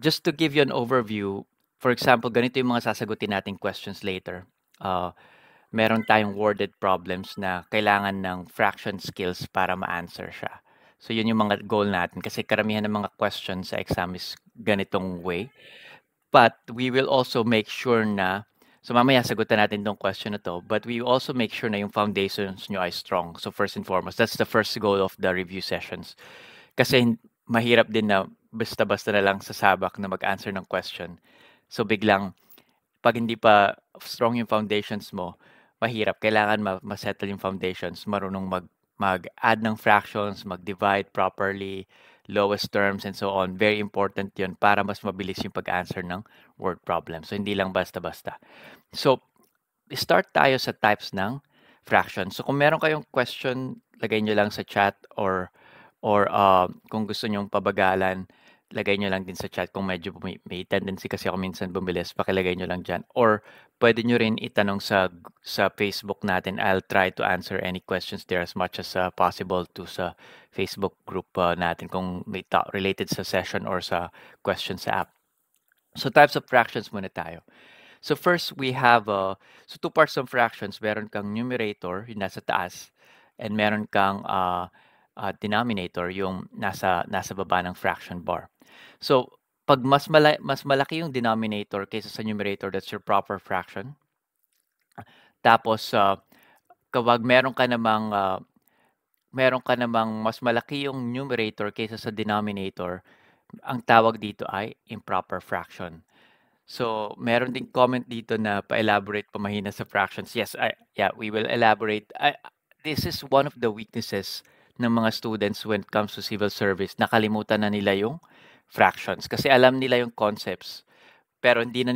just to give you an overview, for example, ganito yung mga sasagutin nating questions later. Uh, Meron tayong worded problems na kailangan ng fraction skills para ma-answer siya. So yun yung mga goal natin kasi karamihan ng mga questions sa exam is ganitong way. But we will also make sure na, so mamaya sagutan natin tong question na to, but we also make sure na yung foundations nyo ay strong. So first and foremost, that's the first goal of the review sessions. Kasi mahirap din na basta-basta na lang sasabak na mag-answer ng question. So biglang, pag hindi pa strong yung foundations mo, mahirap. Kailangan ma-settle yung foundations, marunong mag-add ng fractions, mag-divide properly, lowest terms, and so on. Very important yun para mas mabilis yung pag-answer ng word problem. So, hindi lang basta-basta. So, start tayo sa types ng fractions. So, kung meron kayong question, lagay nyo lang sa chat or kung gusto nyong pabagalan, lagay nyo lang din sa chat kung medyo may tendency kasi ako minsan bumilis, pakilagay nyo lang dyan. Or pwede nyo rin itanong sa Facebook natin. I'll try to answer any questions there as much as possible to sa Facebook group natin kung may related sa session or sa question sa app. So types of fractions muna tayo. So first we have so two parts of fractions. Meron kang numerator, yung nasa taas, and meron kang denominator, yung nasa baba ng fraction bar. So pag mas malaki yung denominator kaysa sa numerator, that's your proper fraction. Tapos kapag meron ka namang mas malaki yung numerator kaysa sa denominator, ang tawag dito ay improper fraction. So, meron ding comment dito na pa-elaborate pa mahina sa fractions. Yes, yeah, we will elaborate. This is one of the weaknesses ng mga students when it comes to civil service. Nakalimutan na nila yung fractions kasi alam nila yung concepts, pero hindi na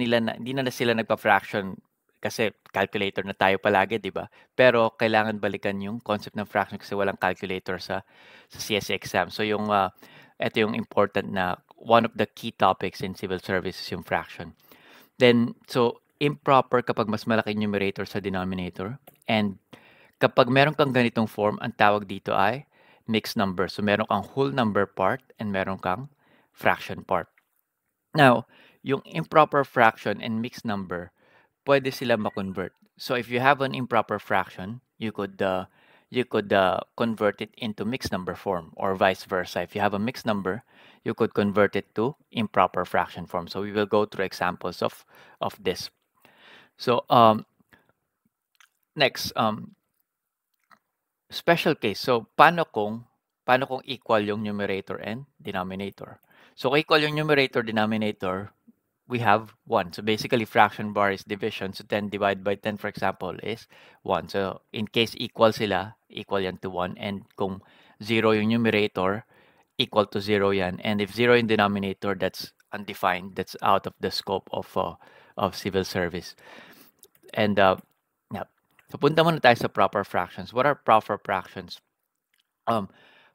sila nagpa-fraction kasi calculator na tayo palagi, 'di ba? Pero kailangan balikan yung concept ng fraction kasi walang calculator sa CSE exam. So ito yung important na one of the key topics in civil service is yung fraction. Then, so improper kapag mas malaki yung numerator sa denominator. And kapag meron kang ganitong form, ang tawag dito ay mixed number. So meron kang whole number part and meron kang fraction part. Now, yung improper fraction and mixed number, pwede sila ma-convert. So if you have an improper fraction, you could convert it into mixed number form or vice versa. If you have a mixed number, you could convert it to improper fraction form. So we will go through examples of this. So next, special case. So paano kung equal yung numerator and denominator? So kung equal yung numerator denominator, we have 1. So basically, fraction bar is division. So 10 divided by 10, for example, is 1. So in case equal sila, equal yan to 1. And kung 0 yung numerator, equal to 0 yan. And if 0 yung denominator, that's undefined. That's out of the scope of civil service. And yeah. So punta muna tayo sa proper fractions. What are proper fractions?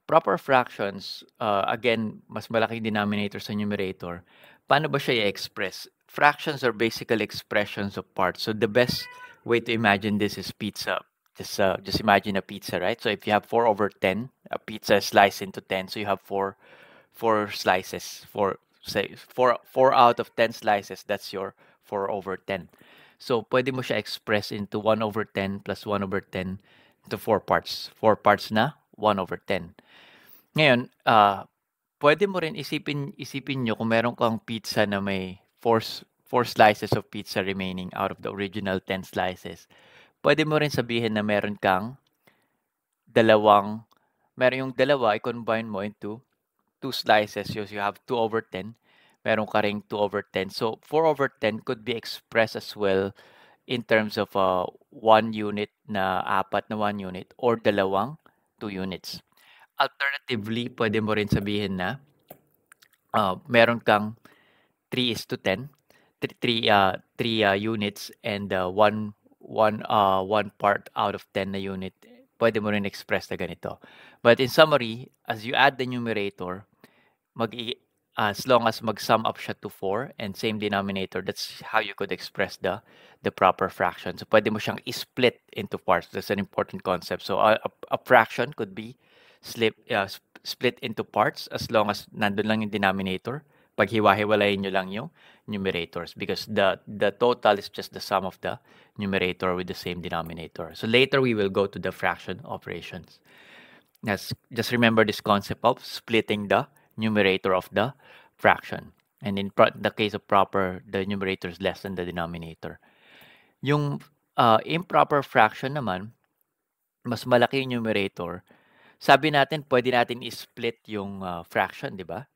Proper fractions, again, mas malaking denominator sa numerator. Paano ba siya i-express? Fractions are basically expressions of parts. So the best way to imagine this is pizza. Just imagine a pizza, right? So if you have 4 over 10, a pizza is sliced into 10. So you have four slices. Four out of 10 slices, that's your 4 over 10. So pwede mo siya express into 1 over 10 plus 1 over 10 to 4 parts. 4 parts na 1 over 10. Ngayon, pwede mo rin isipin nyo kung meron kang pizza na may 4 slices of pizza remaining out of the original 10 slices. Pwede mo rin sabihin na meron yung dalawa, i-combine mo into 2 slices. So you have 2 over 10. Meron ka ring 2 over 10. So 4 over 10 could be expressed as well in terms of 1 unit na 4 na 1 unit or dalawang 2 units. Alternatively, pwede mo rin sabihin na meron kang 3:10, 3 units and one part out of 10 na unit. Pwede mo rin express na ganito. But in summary, as you add the numerator, as long as mag-sum up siya to 4 and same denominator, that's how you could express the proper fraction. So pwede mo siyang i-split into parts. That's an important concept. So a fraction could be split into parts as long as nandun lang yung denominator. Paghiwa-hiwalayin nyo lang yung numerators because the total is just the sum of the numerator with the same denominator. So later we will go to the fraction operations. Just remember this concept of splitting the numerator of the fraction. And in the case of proper, the numerator is less than the denominator. Yung improper fraction naman, mas malaki yung numerator. Sabi natin, pwede natin i-split yung fraction, di ba?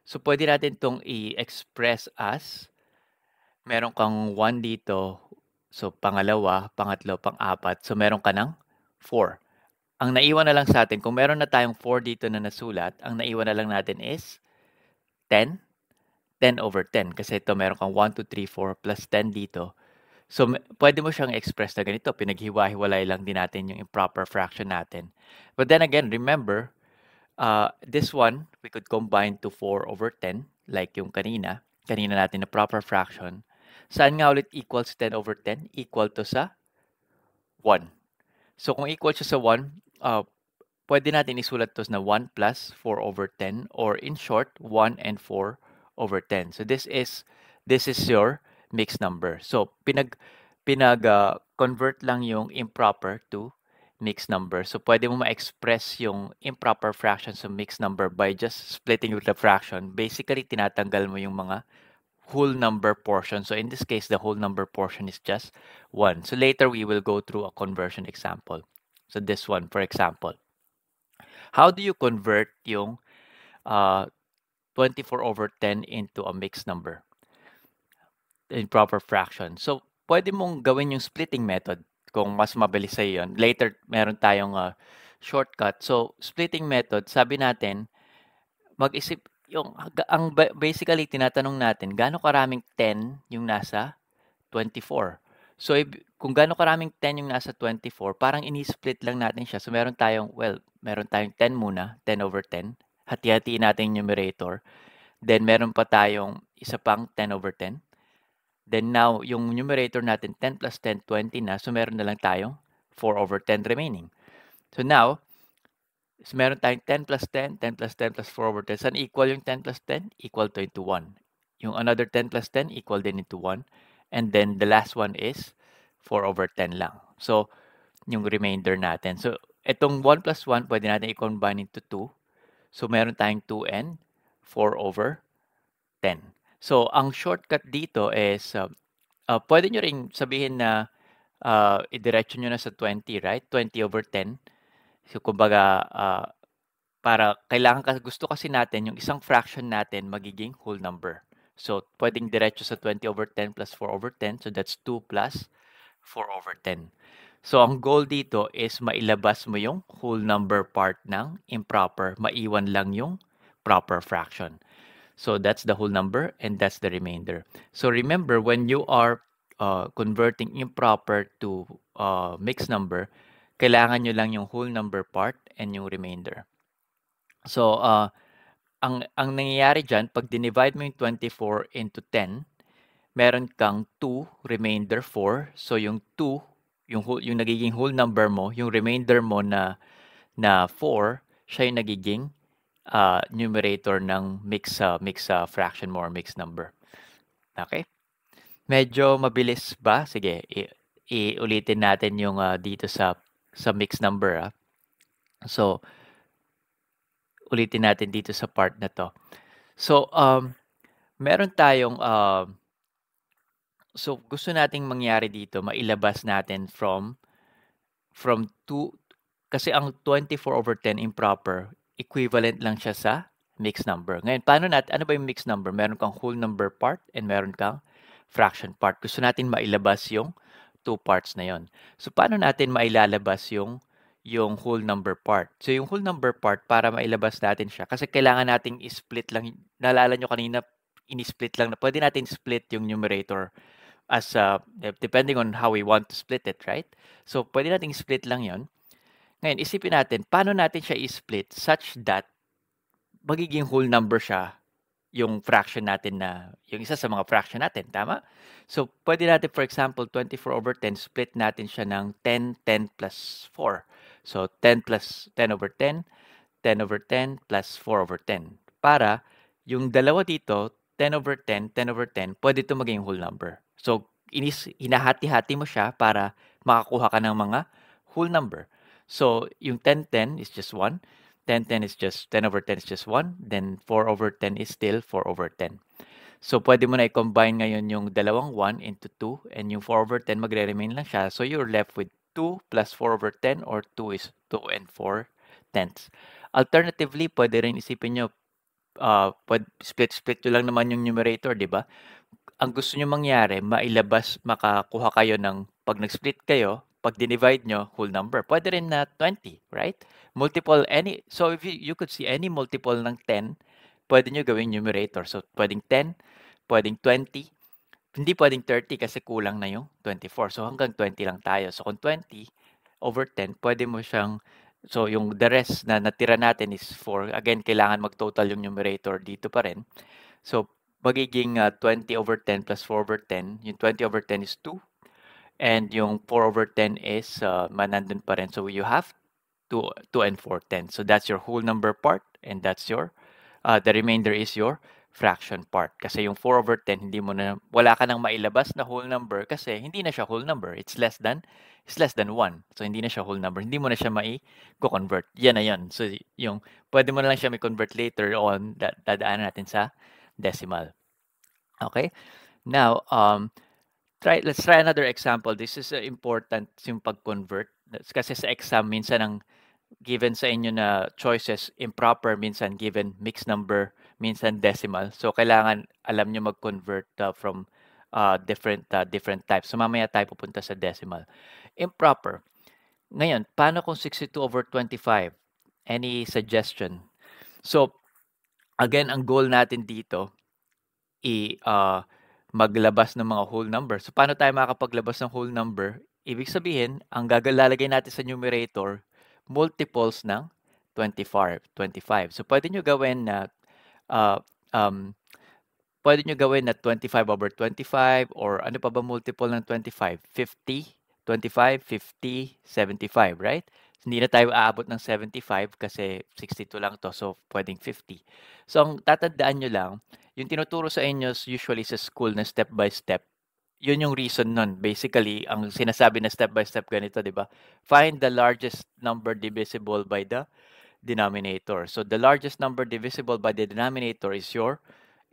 So, pwede natin itong i-express as meron kang 1 dito. So, pangalawa, pangatlo, pang-apat. So, meron ka ng 4. Ang naiwan na lang sa atin, kung meron na tayong 4 dito na nasulat, ang naiwan na lang natin is 10. 10 over 10. Kasi ito, meron kang 1, 2, 3, 4 plus 10 dito. So, pwede mo siyang express na ganito. Pinaghiwa-hiwalay lang din natin yung improper fraction natin. But then again, remember, this one, we could combine to 4 over 10, like yung kanina. Kanina natin na proper fraction. Saan nga ulit equals 10 over 10? Equal to sa 1. So, kung equal siya sa 1, pwede natin isulat to na 1 plus 4 over 10, or in short, 1 and 4 over 10. So, this is your mixed number. So, convert lang yung improper to mixed number. So, pwede mo ma-express yung improper fraction sa mixed number by just splitting the fraction. Basically, tinatanggal mo yung mga whole number portion. So, in this case, the whole number portion is just 1. So, later we will go through a conversion example. So, this one, for example. How do you convert yung 24 over 10 into a mixed number in proper fraction? So, pwede mong gawin yung splitting method kung mas mabilis sa'yo yun. Later, meron tayong shortcut. So, splitting method, sabi natin, mag-isip, basically, tinatanong natin, gaano karaming 10 yung nasa 24? So, kung gaano karaming 10 yung nasa 24, parang ini-split lang natin siya. So, meron tayong 10 muna, 10 over 10. Hati-hatiin natin yung numerator. Then, meron pa tayong isa pang 10 over 10. Then now, yung numerator natin, 10 plus 10, 20 na. So, meron na lang tayong 4 over 10 remaining. So, now, meron tayong 10 plus 10, 10 plus 10 plus 4 over 10. Saan equal yung 10 plus 10? Equal to into 1. Yung another 10 plus 10, equal din into 1. And then, the last one is 4 over 10 lang. So, yung remainder natin. So, itong 1 plus 1, pwede natin i-combine into 2. So, meron tayong 2 and 4 over 10. So, ang shortcut dito is, pwede nyo rin sabihin na idiretso nyo na sa 20, right? 20 over 10. So, kumbaga, gusto kasi natin yung isang fraction natin magiging whole number. So, pwedeng diretso sa 20 over 10 plus 4 over 10. So, that's 2 plus 4 over 10. So, ang goal dito is mailabas mo yung whole number part ng improper. Maiwan lang yung proper fraction. So, that's the whole number and that's the remainder. So, remember, when you are converting improper to mixed number, kailangan nyo lang yung whole number part and yung remainder. So, ang nangyayari dyan, pag dinivide mo yung 24 into 10, meron kang 2, remainder 4. So, yung 2, yung nagiging whole number mo, yung remainder mo na 4, siya yung nagiging numerator ng mixed fraction mo or mixed number. Okay? Medyo mabilis ba? Sige, iulitin natin yung dito sa mixed number. So, ulitin natin dito sa part na to. So, meron tayong so gusto nating mangyari dito, mailabas natin from 2, kasi ang 24 over 10 improper, equivalent lang siya sa mixed number. Ngayon, ano ba yung mixed number? Meron kang whole number part and meron kang fraction part. Gusto natin mailabas yung 2 parts na yon. So, paano natin mailalabas yung whole number part? So, yung whole number part, para mailabas natin siya, kasi kailangan nating i-split lang. Naalala nyo kanina, ini-split lang na. Pwede natin split yung numerator as depending on how we want to split it, right? So, pwede nating split lang yon. Ngayon, isipin natin, paano natin siya i-split such that magiging whole number siya yung fraction natin yung isa sa mga fraction natin, tama? So, pwede natin, for example, 24 over 10, split natin siya ng 10, 10 plus 4. So, 10 plus 10 over 10, 10 over 10 plus 4 over 10. Para, yung dalawa dito, 10 over 10, 10 over 10, pwede ito maging whole number. So, hinahati-hati mo siya para makakuha ka ng mga whole number. So, yung 10, 10 is just 1. 10, 10 is just, 10 over 10 is just 1. Then, 4 over 10 is still 4 over 10. So, pwede mo na i-combine ngayon yung dalawang 1 into 2 and yung 4 over 10 magre-remain lang siya. So, you're left with 2 plus 4 over 10 or 2 is 2 and 4 tenths. Alternatively, pwede rin isipin nyo, split nyo lang naman yung numerator, di ba? Ang gusto nyo mangyari, makakuha kayo ng, pag nag-split kayo, pag dinivide nyo, whole number. Pwede rin na 20, right? Multiple, so if you could see any multiple ng 10, pwede nyo gawing numerator. So, pwedeng 10, pwedeng 20, hindi pwedeng 30 kasi kulang na yung 24. So, hanggang 20 lang tayo. So, kung 20 over 10, pwede mo siyang, so yung the rest na natira natin is 4. Again, kailangan mag-total yung numerator dito pa rin. So, magiging 20 over 10 plus 4 over 10. Yung 20 over 10 is 2. And yung 4 over 10 is nandun pa rin. So, you have 2 and 4 tenths. So, that's your whole number part. And that's your, the remainder is your fraction part. Kasi yung 4 over 10, wala ka nang mailabas na whole number kasi hindi na siya whole number. It's less than 1. So, hindi na siya whole number. Hindi mo na siya mai-convert. Yan na yan. So, yung, pwede mo na lang siya mai-convert later on. Dadaanan natin sa decimal. Okay? Now, let's try another example. This is important yung pag-convert. Kasi sa exam, minsan ang given sa inyo na choices, improper, minsan given mixed number, minsan decimal. So, kailangan alam nyo mag-convert from different types. So, mamaya tayo pupunta sa decimal. Improper. Ngayon, paano kung 62 over 25? Any suggestion? So, again, ang goal natin dito, maglabas ng mga whole number. So, paano tayo makapaglabas ng whole number? Ibig sabihin, ang lalagay natin sa numerator, multiples ng 25. So, pwede nyo gawin na pwede nyo gawin na 25 over 25 or ano pa ba multiple ng 25? 50, 25, 50, 75, right? Hindi na tayo aabot ng 75 kasi 62 lang to, so pwedeng 50. So, ang tatandaan nyo lang, yung tinuturo sa inyo usually sa school na step by step, yun yung reason nun. Basically, ang sinasabi na step by step ganito, di ba? Find the largest number divisible by the denominator. So, the largest number divisible by the denominator is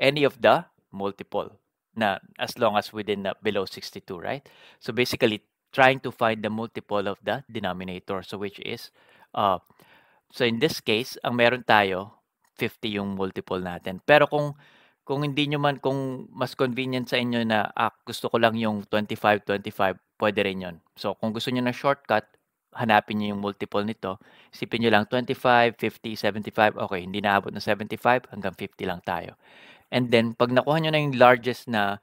any of the multiple na as long as within below 62, right? So, basically, trying to find the multiple of the denominator. So, which is, so in this case, ang meron tayo, 50 yung multiple natin. Pero kung hindi nyo man, kung mas convenient sa inyo na gusto ko lang yung 25, 25, pwede rin yun. So, kung gusto nyo ng shortcut, hanapin nyo yung multiple nito. Isipin nyo lang 25, 50, 75. Okay, hindi naabot na 75, hanggang 50 lang tayo. And then, pag nakuha nyo na yung largest na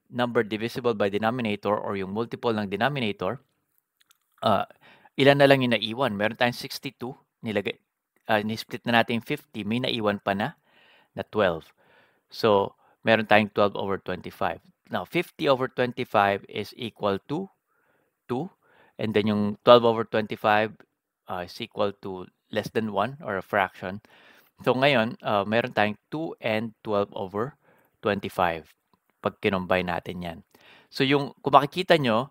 number divisible by denominator or yung multiple ng denominator, ilan na lang yung naiwan? Meron tayong 62, ni-split na natin yung 50, may naiwan pa na 12. So, meron tayong 12 over 25. Now, 50 over 25 is equal to 2. And then yung 12 over 25 is equal to less than 1 or a fraction. So, ngayon, meron tayong 2 and 12 over 25 pag kinombine natin yan. So, kung makikita nyo,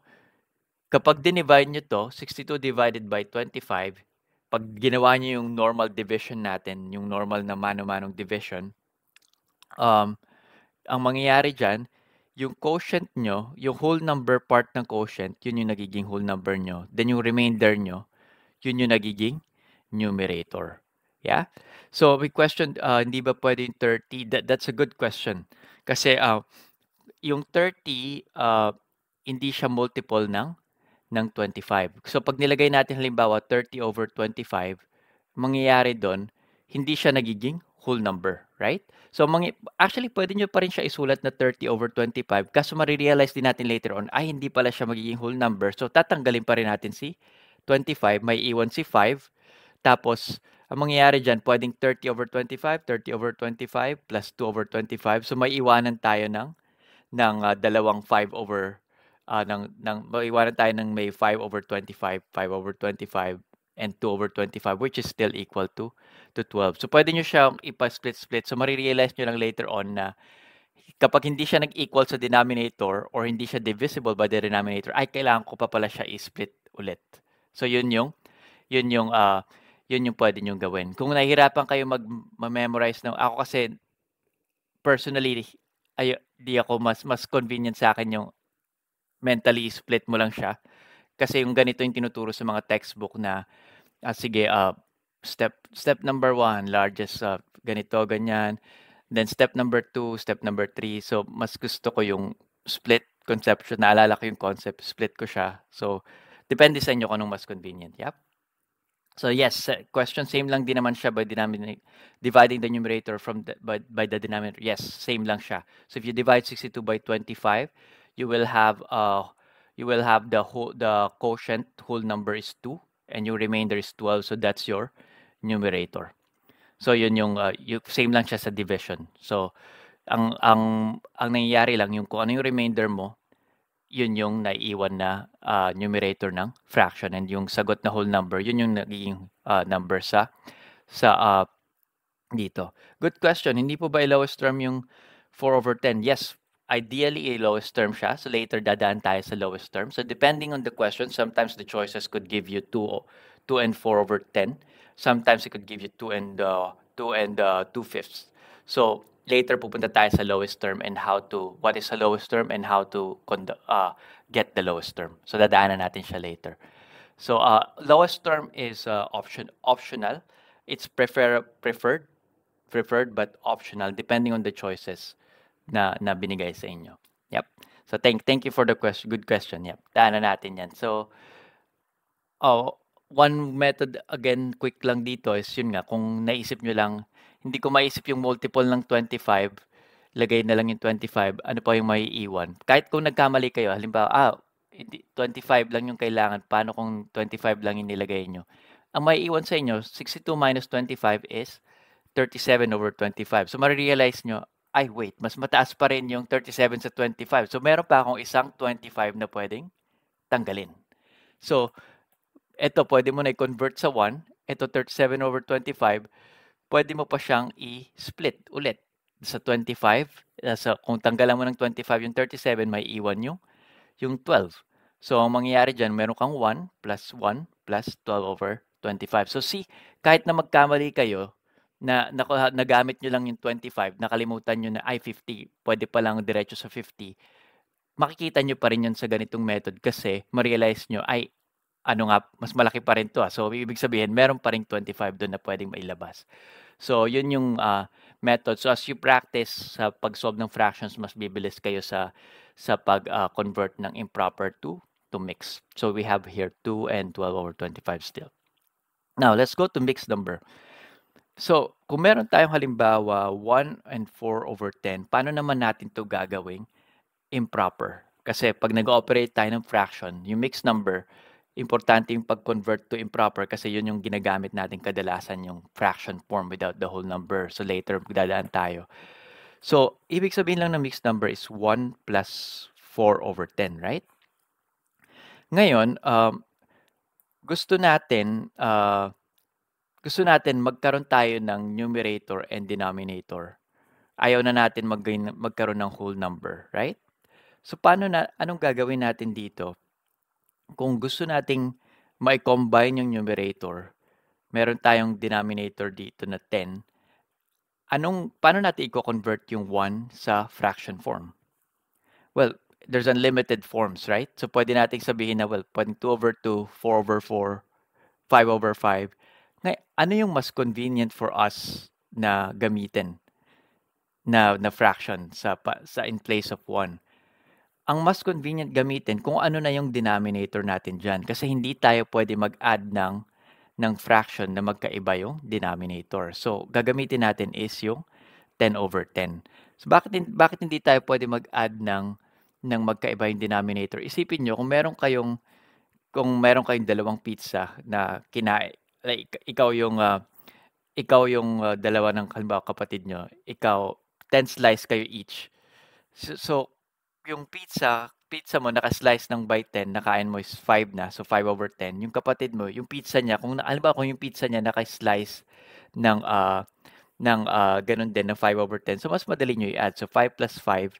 kapag dinivide nyo to, 62 divided by 25, pag ginawa nyo yung normal division natin, yung normal na mano-manong division, ang mangyayari dyan, yung quotient nyo, yung whole number part ng quotient, yun yung nagiging whole number nyo. Then yung remainder nyo, yun yung nagiging numerator. Yeah? So, may question, hindi ba pwede yung 30? That's a good question. Kasi yung 30, hindi siya multiple ng 25. So, pag nilagay natin halimbawa 30 over 25, mangyayari doon, hindi siya nagiging whole number, right? So, actually, pwede nyo pa rin siya isulat na 30 over 25. Kaso marirealize din natin later on, ay hindi pala siya magiging whole number. So, tatanggalin pa rin natin si 25. May iwan si 5. Tapos, ang mangyayari dyan, pwedeng 30 over 25, 30 over 25, plus 2 over 25. So, may iwanan tayo ng dalawang 5 over, maiwanan tayo ng may 5 over 25, 5 over 25, and 2 over 25, which is still equal to 12. So pwede nyo siyang ipa-split-split. So marirealize nyo lang later on na kapag hindi siya nag-equal sa denominator or hindi siya divisible by the denominator, ay kailangan ko pa pala siya i-split ulit. So yun yung yun yung pwede nyong gawin. Kung nahihirapan kayo mag-memorize ng ako kasi personally di ako mas convenient sa akin yung mentally split mo lang siya. Kasi yung ganito yung tinuturo sa mga textbook na sige, step number 1, largest ganito, ganyan. Then step number 2, step number 3. So mas gusto ko yung split conception. Naalala ko yung concept, split ko siya. So depende sa inyo kung anong mas convenient. Yep. So yes, question same lang din naman siya by dividing the numerator by the denominator. Yes, same lang siya. So if you divide 62 by 25, you will have the quotient whole number is 2 and your remainder is 12. So that's your numerator. So yun yung same lang siya sa division. So ang nangyayari lang yung kung ano yung remainder mo, yun yung naiiwan na numerator ng fraction, and yung sagot na whole number, yun yung nagiging number sa dito. Good question. Hindi po ba i-lowest term yung 4 over 10? Yes, ideally i-lowest term siya. So later dadaan tayo sa lowest term. So depending on the question, sometimes the choices could give you 2 and 4 over 10. Sometimes it could give you 2 and 2/5. So later pupunta tayo sa lowest term and what is the lowest term and how to get the lowest term. So dadaanan natin siya later. So lowest term is optional. It's preferred but optional depending on the choices na binigay sa inyo. Yep. So thank you for the question. Good question. Yep. Daanan natin 'yan. So one method again, quick lang dito is yun nga, kung naisip nyo lang, hindi ko maisip yung multiple ng 25, lagay na lang yung 25, ano pa yung maiiwan. Kahit kung nagkamali kayo, halimbawa, 25 lang yung kailangan, paano kung 25 lang yung nilagay nyo? Ang maiiwan sa inyo, 62 minus 25 is 37 over 25. So marirealize nyo, ay wait, mas mataas pa rin yung 37 sa 25. So meron pa akong isang 25 na pwedeng tanggalin. So ito, pwede mo na i-convert sa 1. Ito, 37 over 25. Pwede mo pa siyang i-split ulit sa 25. Kung tanggalan mo ng 25 yung 37, may iwan yung 12. So, ang mangyayari dyan, meron kang 1 plus 1 plus 12 over 25. So, see, kahit na magkamali kayo, na nagamit nyo lang yung 25, nakalimutan nyo na, 50, pwede pa lang diretso sa 50, makikita nyo pa rin yun sa ganitong method kasi ma-realize nyo, mas malaki pa rin to. So, ibig sabihin, meron pa rin 25 doon na pwedeng mailabas. So, yun yung method. So, as you practice sa pag-solve ng fractions, mas bibilis kayo sa pag-convert ng improper to mixed. So, we have here 2 and 12 over 25 still. Now, let's go to mixed number. So, kung meron tayong halimbawa 1 and 4 over 10, paano naman natin to gagawing improper? Kasi pag nag-operate tayo ng fraction, yung mixed number, importante yung pag-convert to improper kasi yun yung ginagamit natin kadalasan, yung fraction form without the whole number. So later, magdadaan tayo. So, ibig sabihin lang ng mixed number is 1 plus 4 over 10, right? Ngayon, gusto natin magkaroon tayo ng numerator and denominator. Ayaw na natin magkaroon ng whole number, right? So, anong gagawin natin dito? Kung gusto nating ma-combine yung numerator, meron tayong denominator dito na 10. Paano natin i-convert yung 1 sa fraction form? Well, there's unlimited forms, right? So, pwede nating sabihin na, pwedeng 2 over 2, 4 over 4, 5 over 5. Ngayon, ano yung mas convenient for us na gamitin na fraction sa in place of 1? Ang mas convenient gamitin kung ano na yung denominator natin dyan. Kasi hindi tayo pwede mag-add ng fraction na magkaiba yung denominator. So, gagamitin natin is yung 10 over 10. So, bakit hindi tayo pwede mag-add ng magkaiba yung denominator? Isipin nyo, kung meron kayong dalawang pizza na kinain, like, ikaw yung dalawa ng halimbawa kapatid nyo, ikaw, 10 slice kayo each. So yung pizza, pizza mo naka-slice ng by 10, nakain mo is 5 na, so 5/10. Yung kapatid mo, yung pizza niya, kung yung pizza niya naka-slice ng, gano'n din na 5/10, so mas madali niyo i-add. So 5 plus 5,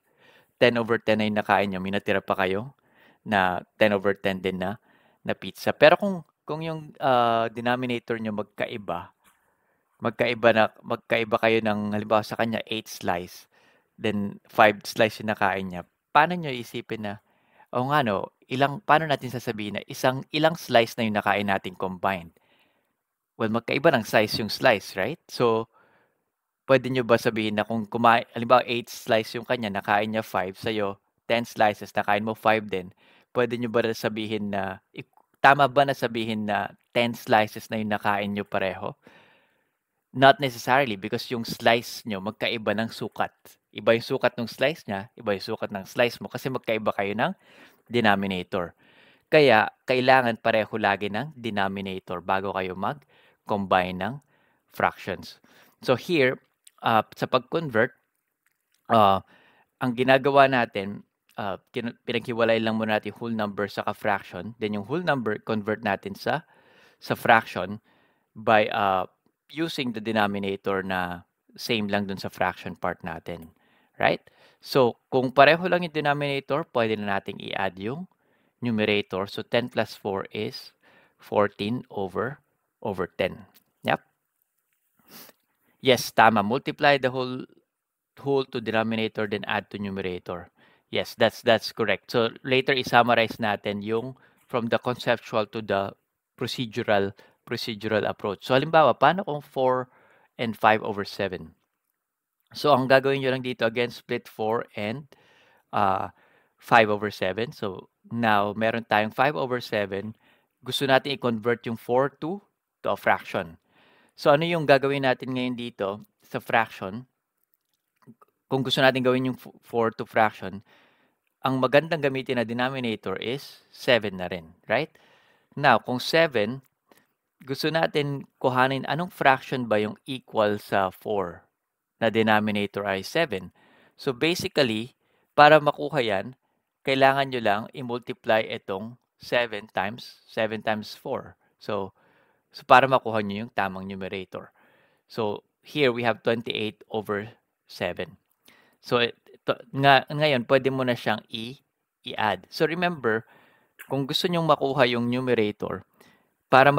10/10 na yung nakain niyo, may natira pa kayo na 10/10 din na pizza. Pero kung yung, denominator niyo magkaiba kayo ng halimbawa sa kanya 8 slice, then 5 slice yung nakain niya, paano niyo iisipin na, "Oo nga 'no, paano natin sasabihin na ilang slice na yung nakain nating combined?" Well, magkaiba ng size yung slice, right? So, puwede niyo ba sabihin na kung halimbawa 8 slice yung kanya, nakain niya 5, sa'yo 10 slices, nakain mo 5 din, puwede niyo ba na sabihin na tama ba na sabihin na 10 slices na yung nakain niyo pareho? Not necessarily, because yung slice niyo magkaiba ng sukat. Iba yung sukat ng slice niya, iba yung sukat ng slice mo kasi magkaiba kayo ng denominator. Kaya kailangan pareho lagi ng denominator bago kayo mag-combine ng fractions. So here, sa pag-convert, ang ginagawa natin, pinaghiwalay lang muna natin yung whole number sa fraction. Then yung whole number, convert natin sa fraction by using the denominator na same lang dun sa fraction part natin. Right? So, kung pareho lang yung denominator, pwede na nating i-add yung numerator. So, 10 plus 4 is 14 over 10. Yep. Yes, tama. Multiply the whole to denominator then add to numerator. Yes, that's correct. So, later i-summarize natin yung from the conceptual to the procedural approach. So, halimbawa, paano kung 4 and 5/7? So, ang gagawin nyo lang dito, again, split 4 and 5/7. So, now, meron tayong 5/7. Gusto natin i-convert yung 4 to a fraction. So, ano yung gagawin natin ngayon dito sa fraction? Kung gusto natin gawin yung 4 to fraction, ang magandang gamitin na denominator is 7 na rin, right? Now, kung 7, gusto natin kuhanin anong fraction ba yung equal sa 4 na denominator ay 7. So basically, para makuha yan, kailangan nyo lang i-multiply itong 7 times 4. So para makuha nyo yung tamang numerator. So here we have 28/7. So ngayon, pwede mo na siyang i-add. So remember, kung gusto nyong makuha yung numerator, para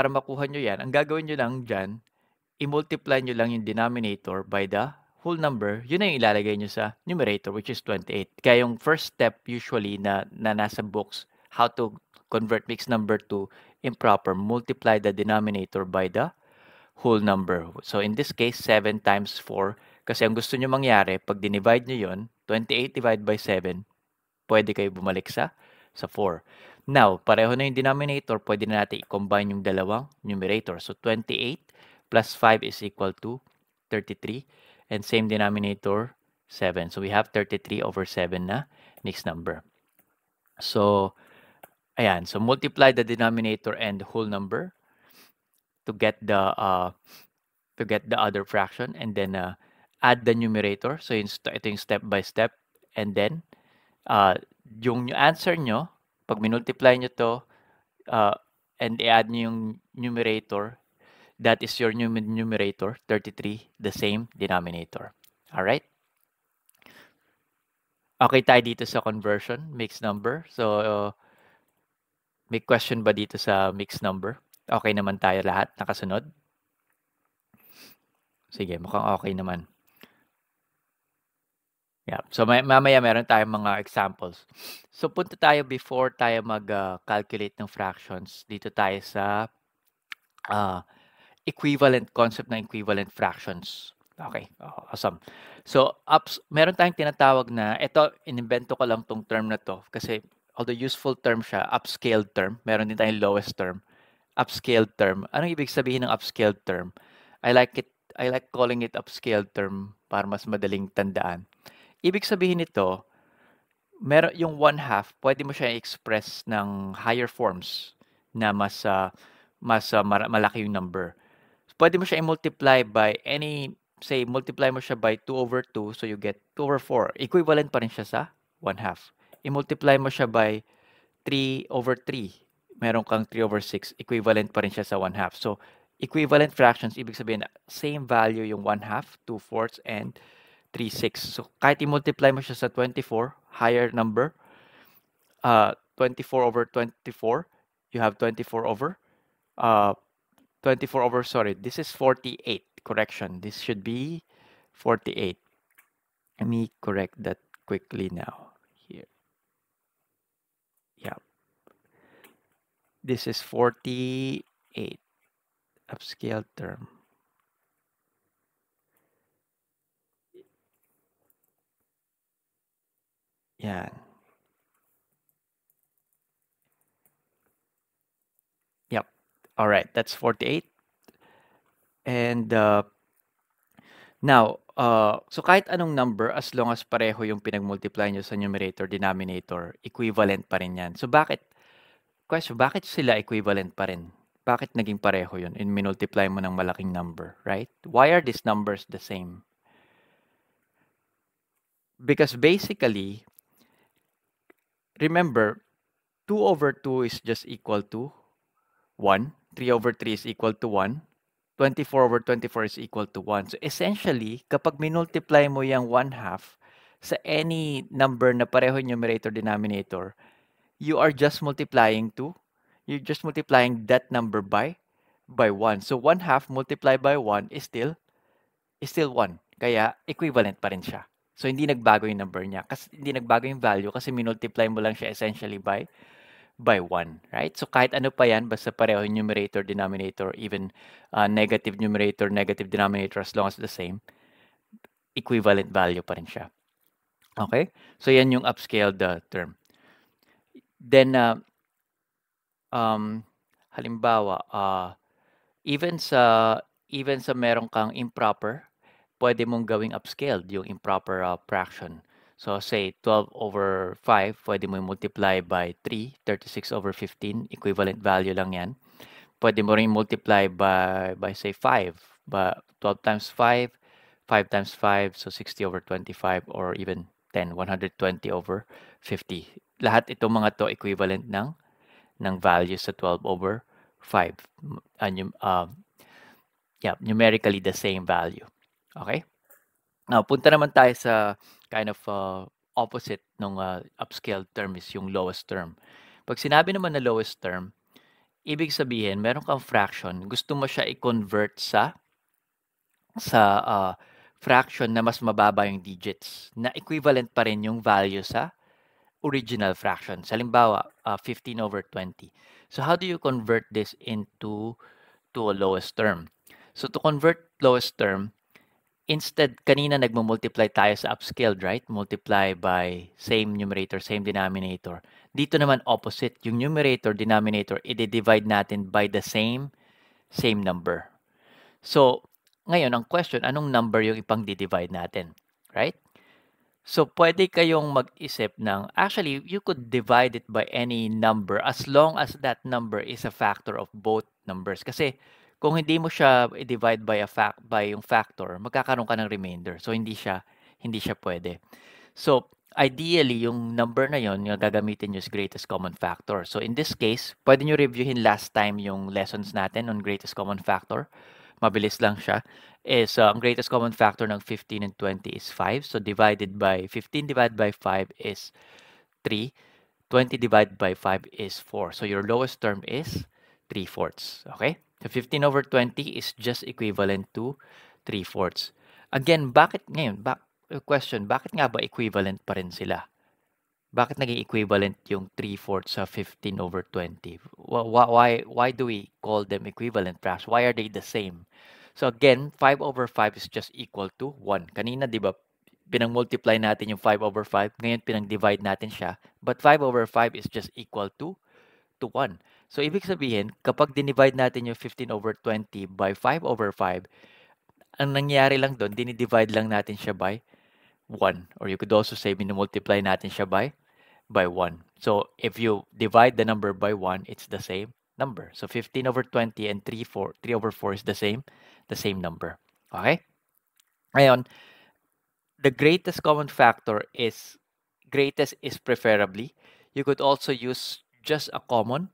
makuha nyo yan, ang gagawin nyo lang dyan, i-multiply nyo lang yung denominator by the whole number, yun na yung ilalagay nyo sa numerator, which is 28. Kaya yung first step usually na nasa books, how to convert mixed number to improper, multiply the denominator by the whole number. So in this case, 7 times 4. Kasi ang gusto nyo mangyari, pag dinivide nyo yun, 28 divided by 7, pwede kayo bumalik sa 4. Now, pareho na yung denominator, pwede na natin i-combine yung dalawang numerator. So 28 plus 5 is equal to 33. And same denominator, 7. So we have 33/7 na mixed number. So, ayan. So multiply the denominator and the whole number to get the other fraction, and then add the numerator. So ito yung step by step, and then yung answer nyo, pag minultiply nyo to and i-add nyo yung numerator, that is your numerator, 33, the same denominator. Alright? Okay tayo dito sa conversion, mixed number. So, may question ba dito sa mixed number? Okay naman tayo lahat, nakasunod? Sige, mukhang okay naman. Yeah. So, mamaya meron tayong mga examples. So, punta tayo before tayo mag-calculate ng fractions. Dito tayo sa equivalent concept ng equivalent fractions. Okay, awesome. So, meron tayong tinatawag na, ito, inimbento ko lang tong term na to kasi although useful term siya, upscaled term. Meron din tayong lowest term. Upscaled term. Anong ibig sabihin ng upscaled term? I like calling it upscaled term para mas madaling tandaan. Ibig sabihin nito, meron yung 1/2, pwede mo siya i-express ng higher forms na mas malaki yung number. Pwede mo siya i-multiply by multiply mo siya by 2/2, so you get 2/4. Equivalent pa rin siya sa 1/2. i-multiply mo siya by 3/3. Meron kang 3/6. Equivalent pa rin siya sa 1/2. So, equivalent fractions, ibig sabihin, same value yung 1/2, 2/4, and 3/6. So, kahit i-multiply mo siya sa 24, higher number, 24/24, you have 24/, sorry, this is 48. Correction, this should be 48. Let me correct that quickly now. Here. Yeah. This is 48. Upscale term. Yan. Yep. All right, that's 48. And now, so kahit anong number, as long as pareho yung pinag-multiply nyo sa numerator, denominator, equivalent pa rin yan. So bakit sila equivalent pa rin? Bakit naging pareho yun in minultiply mo ng malaking number, right? Why are these numbers the same? Because basically, remember, 2/2 is just equal to 1. 3/3 is equal to 1. 24/24 is equal to 1. So essentially, kapag minultiply mo yung 1/2 sa any number na pareho numerator denominator, you're just multiplying that number by 1. So 1/2 multiplied by 1 is still 1. Kaya equivalent pa rin siya. So hindi nagbago yung number niya. Kasi hindi nagbago yung value kasi minultiply mo lang siya essentially by 1, right? So kahit ano pa yan, basta pareho yung numerator, denominator, even negative numerator, negative denominator, as long as the same, equivalent value pa rin siya. Okay? So yan yung upscaled term. Then, halimbawa, even sa meron kang improper, pwede mong gawing upscaled yung improper fraction. So say 12/5, pwede mo multiply by 3, 36/15, equivalent value lang yan. Pwede mo rin multiply by say 5, 12 times 5, 5 times 5, so 60/25, or even 10, 120/50. Lahat itong mga to equivalent ng value sa 12/5. Numerically the same value. Okay? Now, punta naman tayo sa kind of opposite ng upscale term is yung lowest term. Pag sinabi naman na lowest term, ibig sabihin, meron kang fraction, gusto mo siya i-convert sa fraction na mas mababa yung digits, na equivalent pa rin yung value sa original fraction. Halimbawa, 15/20. So how do you convert this into a lowest term? So to convert lowest term, instead, kanina nagmo-multiply tayo sa upscaled, right? Multiply by same numerator, same denominator. Dito naman opposite. Yung numerator, denominator, i-divide natin by the same number. So, ngayon, ang question, anong number yung ipang-divide natin? Right? So, pwede kayong mag-isip ng, actually, you could divide it by any number as long as that number is a factor of both numbers. Kasi, kung hindi mo siya i-divide by yung factor, magkakaroon ka ng remainder. So hindi siya pwede. So ideally, yung number na yon, yung gagamitin nyo is greatest common factor. So in this case, pwede nyo reviewin last time yung lessons natin on greatest common factor. Mabilis lang siya. Ang greatest common factor ng 15 and 20 is 5. So 15 divided by 5 is 3. 20 divided by 5 is 4. So your lowest term is 3/4. Okay? So 15/20 is just equivalent to 3/4. Again, bakit nga ba equivalent pa rin sila? Bakit naging equivalent yung 3/4 sa 15/20? Why do we call them equivalent fractions? Why are they the same? So again, 5/5 is just equal to 1. Kanina, di ba, pinang-multiply natin yung 5/5. Ngayon, pinang-divide natin siya. But 5/5 is just equal to 1. So, ibig sabihin, kapag dinivide natin yung 15/20 by 5/5, ang nangyari lang doon, dinidivide lang natin siya by 1. Or you could also say, minumultiply natin siya by 1. So, if you divide the number by 1, it's the same number. So, 15/20 and 3/4 is the same number. Okay? Ngayon, the greatest common factor is greatest is preferably. You could also use just a common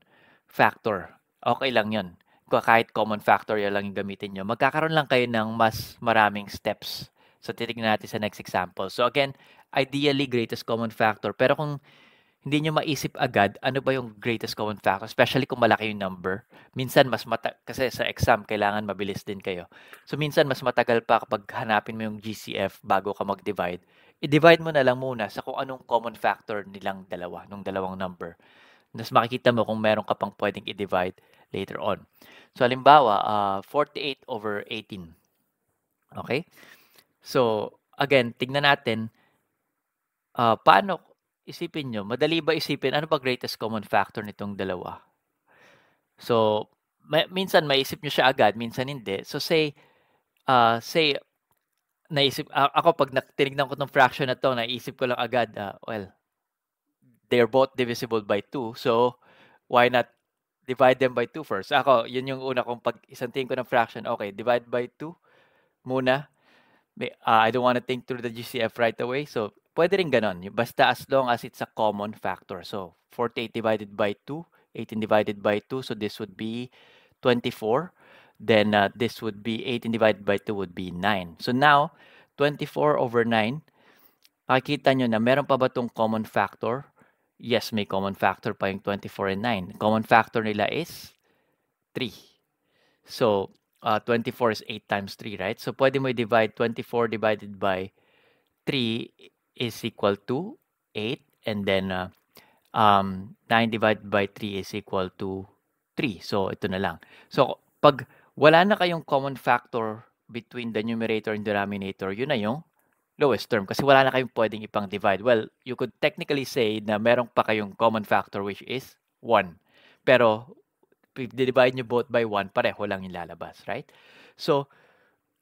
factor. Okay lang yun. Kahit common factor yan lang yung gamitin nyo. Magkakaroon lang kayo ng mas maraming steps. So, titignan natin sa next example. So, again, ideally, greatest common factor. Pero kung hindi nyo maisip agad ano ba yung greatest common factor, especially kung malaki yung number. Minsan mas kasi sa exam kailangan mabilis din kayo. So minsan mas matagal pa kapag hanapin mo yung GCF bago ka mag-divide. I-divide mo na lang muna sa kung anong common factor nilang dalawa, nung dalawang number. Tapos makikita mo kung meron ka pang pwedeng i-divide later on. So halimbawa, 48/18. Okay? So again, tignan natin paano isipin nyo, madali ba isipin ano ba greatest common factor nitong dalawa? So, minsan maisip nyo siya agad, minsan hindi. So, say naisip ako pag tinignan ko 'tong fraction na 'to, naisip ko lang agad, well, they're both divisible by 2, so why not divide them by 2 first? Ako, yun yung una kong pag-isantiin ko ng fraction. Okay, divide by 2 muna. I don't want to think through the GCF right away. So, pwede rin ganon. Basta as long as it's a common factor. So, 48 divided by 2, 18 divided by 2. So, this would be 24. Then, this would be 18 divided by 2 would be 9. So, now, 24/9. Makikita nyo na meron pa ba itong common factor? Yes, may common factor pa yung 24 and 9. Common factor nila is 3. So, 24 is 8 times 3, right? So, pwede mo i-divide 24 divided by 3 is equal to 8. And then, 9 divided by 3 is equal to 3. So, ito na lang. So, pag wala na kayong common factor between the numerator and denominator, yun na yung lowest term. Kasi wala na kayong pwedeng ipang divide. Well, you could technically say na meron pa kayong common factor which is 1. Pero, if divide nyo both by 1, pareho lang yung lalabas, right? So,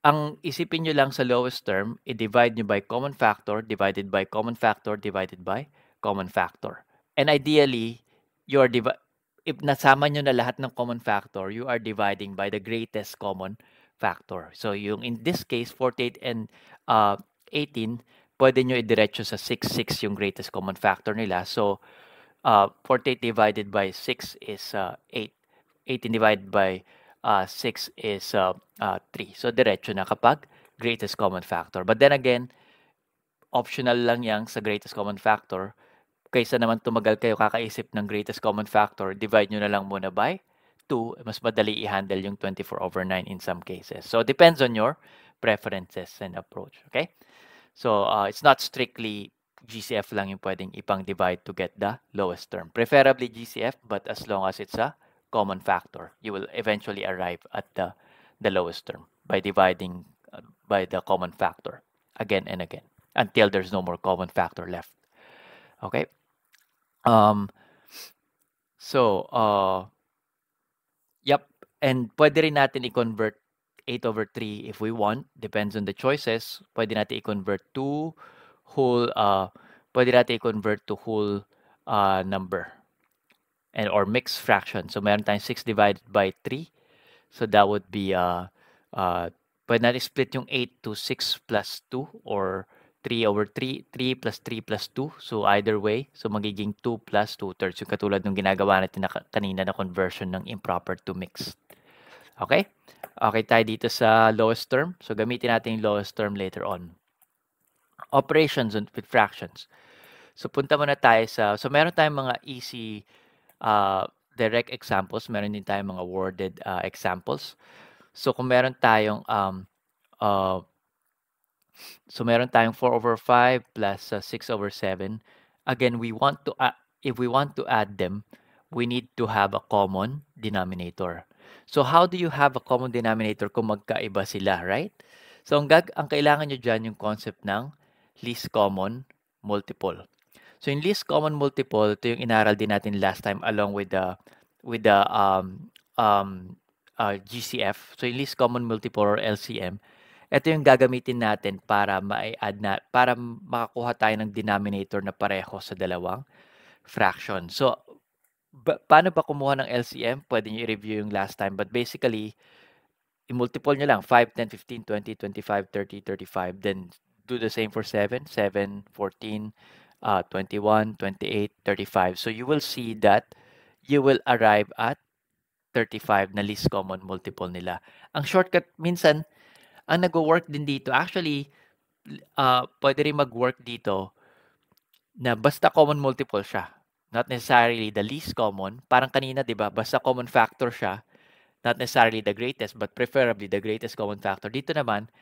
ang isipin nyo lang sa lowest term, i-divide nyo by common factor, divided by common factor, divided by common factor. And ideally, if nasama nyo na lahat ng common factor, you are dividing by the greatest common factor. So, yung in this case, 48 and 18, pwede nyo idiretso sa 6, 6 yung greatest common factor nila. So, 48 divided by 6 is 8. 18 divided by 6 is 3. So, diretso na kapag greatest common factor. But then again, optional lang yang sa greatest common factor. Kaysa naman tumagal kayo kakaisip ng greatest common factor, divide nyo na lang muna by 2. Mas madali i-handle yung 24/9 in some cases. So, depends on your preferences and approach. Okay? So, it's not strictly GCF lang yung pwedeng ipang divide to get the lowest term. Preferably GCF, but as long as it's a common factor, you will eventually arrive at the lowest term by dividing by the common factor again and again until there's no more common factor left. Okay? Yep. And pwede rin natin i-convert 8/3 if we want. Depends on the choices. Pwede natin i-convert to whole, pwede natin i-convert to whole number. Or mixed fraction. So, meron tayong 6 divided by 3. So, that would be, pwede natin split yung 8 to 6 plus 2 or 3/3, 3 plus 3 plus 2. So, either way. So, magiging 2 plus 2/3. Yung katulad ng ginagawa natin kanina na conversion ng improper to mixed. Okay? Okay tayo dito sa lowest term. So, gamitin natin yung lowest term later on. Operations with fractions. So, punta muna tayo sa, so meron tayong mga easy direct examples. Meron din tayong mga worded examples. So, kung meron tayong meron tayong 4/5 plus 6/7. Again, if we want to add them, we need to have a common denominator. So, how do you have a common denominator kung magkaiba sila, right? So, ang kailangan nyo dyan yung concept ng least common multiple. So, in least common multiple, ito yung inaral din natin last time along with the GCF. So, in least common multiple or LCM, ito yung gagamitin natin para para makakuha tayo ng denominator na pareho sa dalawang fraction. So, paano ba kumuha ng LCM? Pwede nyo i-review yung last time. But basically, i-multiple nyo lang 5, 10, 15, 20, 25, 30, 35. Then, do the same for 7, 14, 21, 28, 35. So you will see that you will arrive at 35 na least common multiple nila. Ang shortcut, minsan, ang nag-work din dito, actually, pwede rin mag-work dito na basta common multiple siya. Not necessarily the least common. Parang kanina, di ba? Basta common factor siya. Not necessarily the greatest, but preferably the greatest common factor. Dito naman,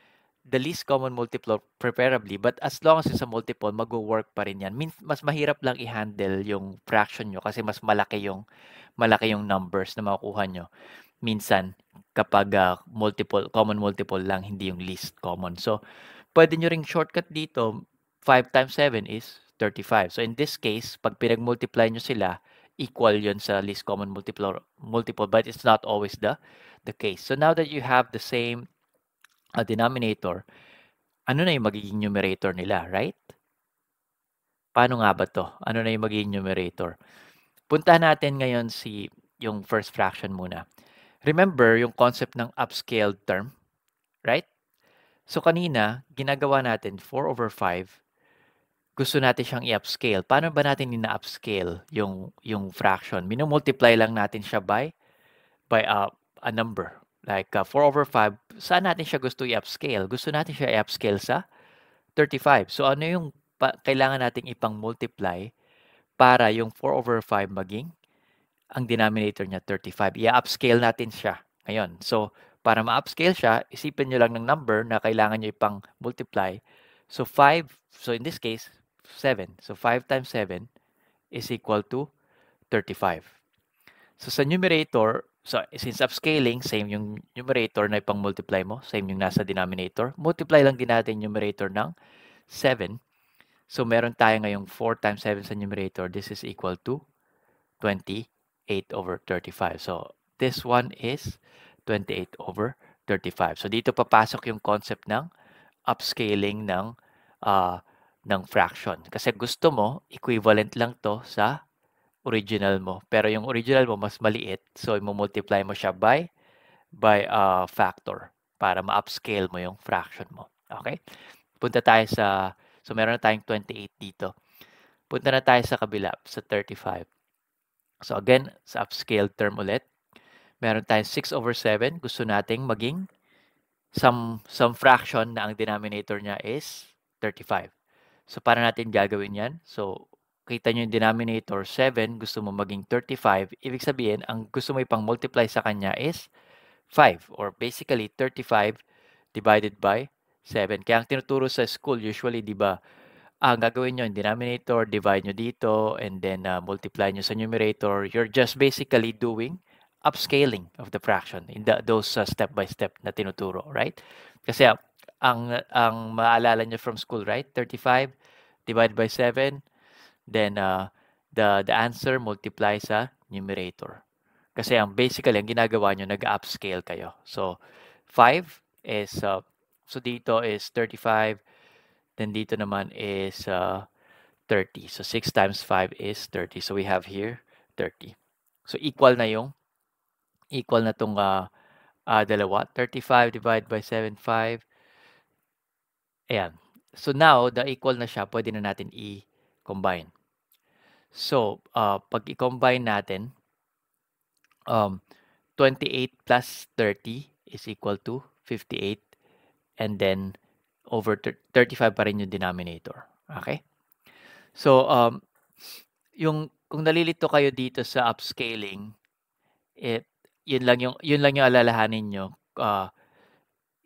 the least common multiple preferably, but as long as it's a multiple, mag-work pa rin yan. Mas mahirap lang i-handle yung fraction nyo kasi mas malaki yung numbers na makukuha nyo. Minsan, kapag common multiple lang, hindi yung least common. So, pwede nyo ring shortcut dito, 5 times 7 is 35. So, in this case, pag pinag-multiply nyo sila, equal yun sa least common multiple, but it's not always the case. So, now that you have the same denominator, ano na yung magiging numerator nila, right? Paano nga ba to? Ano na yung magiging numerator? Puntahan natin ngayon yung first fraction muna. Remember yung concept ng upscaled term, right? So kanina, ginagawa natin 4 over 5. Gusto natin siyang i-upscale. Paano ba natin ina-upscale yung fraction? Minumultiply lang natin siya by a number. Like 4 over 5, saan natin siya gusto i-upscale? Gusto natin siya i-upscale sa 35. So ano yung kailangan nating ipang-multiply para yung 4 over 5 maging ang denominator niya 35. I-upscale natin siya ngayon. So para ma-upscale siya, isipin nyo lang ng number na kailangan nyo ipang-multiply. So 5, so in this case, 7. So 5 times 7 is equal to 35. So sa numerator, so since upscaling, same yung numerator na ipang-multiply mo, same yung nasa denominator. Multiply lang din natin yung numerator ng 7. So meron tayo ngayong 4 times 7 sa numerator. This is equal to 28 over 35. So this one is 28 over 35. So dito papasok yung concept ng upscaling ng fraction. Kasi gusto mo, equivalent lang to sa original mo. Pero yung original mo mas maliit, so i-multiply mo siya by factor para ma-upscale mo yung fraction mo. Okay? Punta tayo so meron na tayong 28 dito. Punta na tayo sa kabila, sa 35. So again, sa upscale term ulit, meron tayong 6 over 7. Gusto nating maging some fraction na ang denominator niya is 35. So, para natin gagawin yan? So, kita nyo yung denominator, 7, gusto mo maging 35. Ibig sabihin, ang gusto mo ipang-multiply sa kanya is 5. Or basically, 35 divided by 7. Kaya ang tinuturo sa school, usually, di ba, ang gagawin nyo, yung denominator, divide nyo dito, and then multiply nyo sa numerator. You're just basically doing upscaling of the fraction in those step-by-step na tinuturo, right? Kasi ang maalala nyo from school, right? 35 divided by 7, then the answer multiply sa numerator. Kasi basically, ang ginagawa nyo, nag-upscale kayo. So, 5 is, so dito is 35, then dito naman is 30. So, 6 times 5 is 30. So, we have here 30. So, equal na tong dalawa. 35 divided by 7, 5. Ayan. So, now, the equal na siya, pwede na natin i-combine. So, pag i-combine natin, 28 plus 30 is equal to 58. And then, over 35 pa rin yung denominator. Okay? So, kung nalilito kayo dito sa upscaling, yun lang yung alalahanin nyo.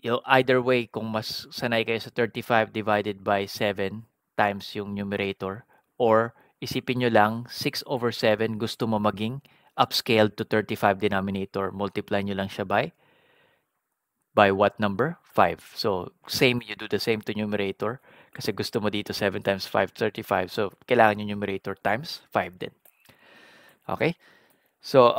Either way, kung mas sanay kayo sa 35 divided by 7 times yung numerator, or isipin nyo lang, 6 over 7 gusto mo maging upscaled to 35 denominator, multiply nyo lang siya by what number? 5. So, you do the same to numerator, kasi gusto mo dito 7 times 5, 35. So, kailangan yung numerator times 5 din. Okay? So,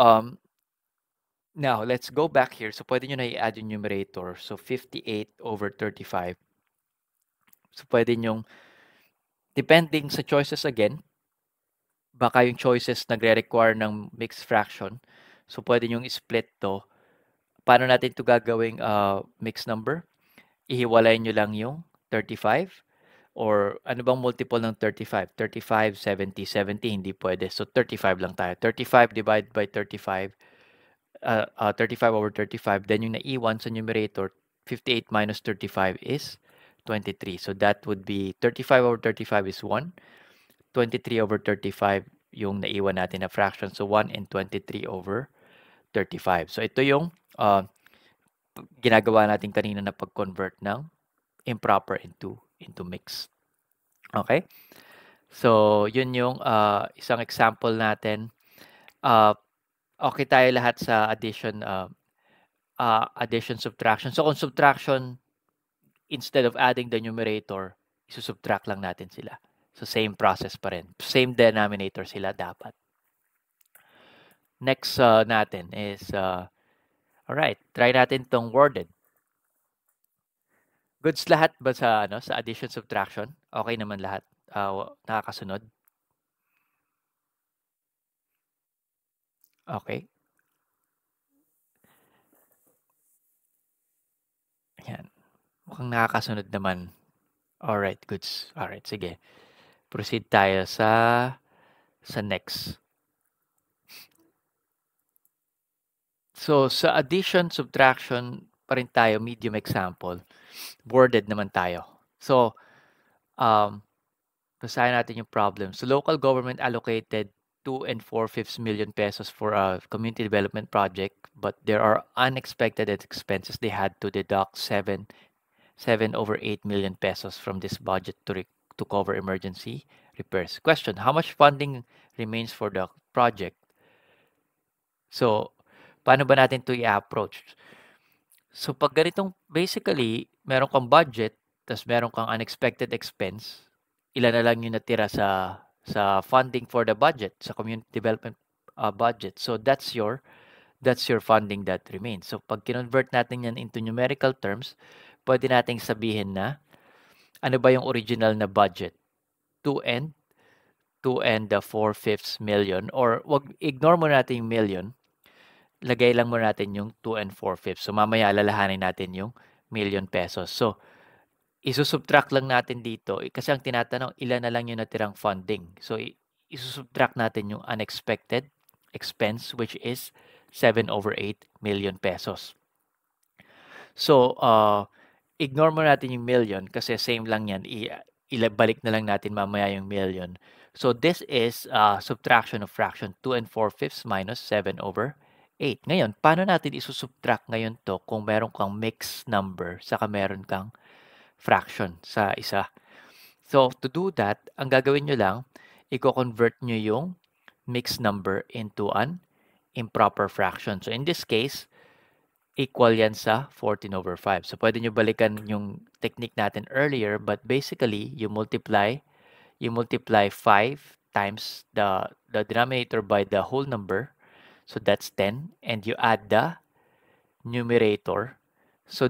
now, let's go back here. So, pwede nyo na i-add yung numerator. So, 58 over 35. So, pwede nyong, depending sa choices again, baka yung choices nagre-require ng mixed fraction. So, pwede nyong i-split to. Paano natin to gagawing mixed number? Ihiwalay nyo lang yung 35. Or ano bang multiple ng 35? 35, 70, 70, hindi pwede. So 35 lang tayo. 35 divided by 35, 35 over 35. Then yung naiwan sa numerator, 58 minus 35 is 23. So that would be 35 over 35 is 1. 23 over 35 yung naiwan natin na fraction. So 1 and 23 over 35. So ito yung ginagawa natin kanina na pag-convert ng improper into mixed. Okay? So, yun yung isang example natin. Okay tayo lahat sa addition, subtraction. So, kung subtraction, instead of adding the numerator, isusubtract lang natin sila. So, same process pa rin. Same denominator sila dapat. Next natin is, alright, try natin tong worded. Goods lahat ba sa addition subtraction? Okay naman lahat. Nakakasunod. Okay. Ayan. Mukhang nakakasunod naman. Alright, goods. Alright, sige. Proceed tayo sa next. So, sa addition, subtraction pa rin tayo, medium example. Worded naman tayo. So, basahin natin yung problem. So, local government allocated 2 and 4/5 million pesos for a community development project, but there are unexpected expenses. They had to deduct 7 over 8 million pesos from this budget to cover emergency repairs. Question, how much funding remains for the project? So, paano ba natin to i-approach? So, pag ganitong, basically, meron kang budget, tapos meron kang unexpected expense, ilan na lang yung natira sa funding for the budget, sa community development budget. So, that's your funding that remains. So, pag kinonvert natin yan into numerical terms, pwede nating sabihin na, ano ba yung original na budget? 2 and 4/5 million, or ignore mo natin yung million, lagay lang mo natin yung 2 and 4/5. So, mamaya alalahanin natin yung million pesos. So, isusubtract lang natin dito. Kasi ang tinatanong, ilan na lang yung natirang funding. So, isusubtract natin yung unexpected expense, which is 7 over 8 million pesos. So, ignore mo natin yung million kasi same lang yan. Ibalik na lang natin mamaya yung million. So, this is subtraction of fraction. 2 and 4/5 minus 7 over 8. Ngayon, paano natin isusubtract ngayon to kung meron kang mixed number saka meron kang fraction sa isa? So, to do that, ang gagawin nyo lang, i-convert nyo yung mixed number into an improper fraction. So, in this case, equal yan sa 14 over 5. So, pwede nyo balikan yung technique natin earlier, but basically, you multiply 5 times the denominator by the whole number. So, that's 10. And you add the numerator. So,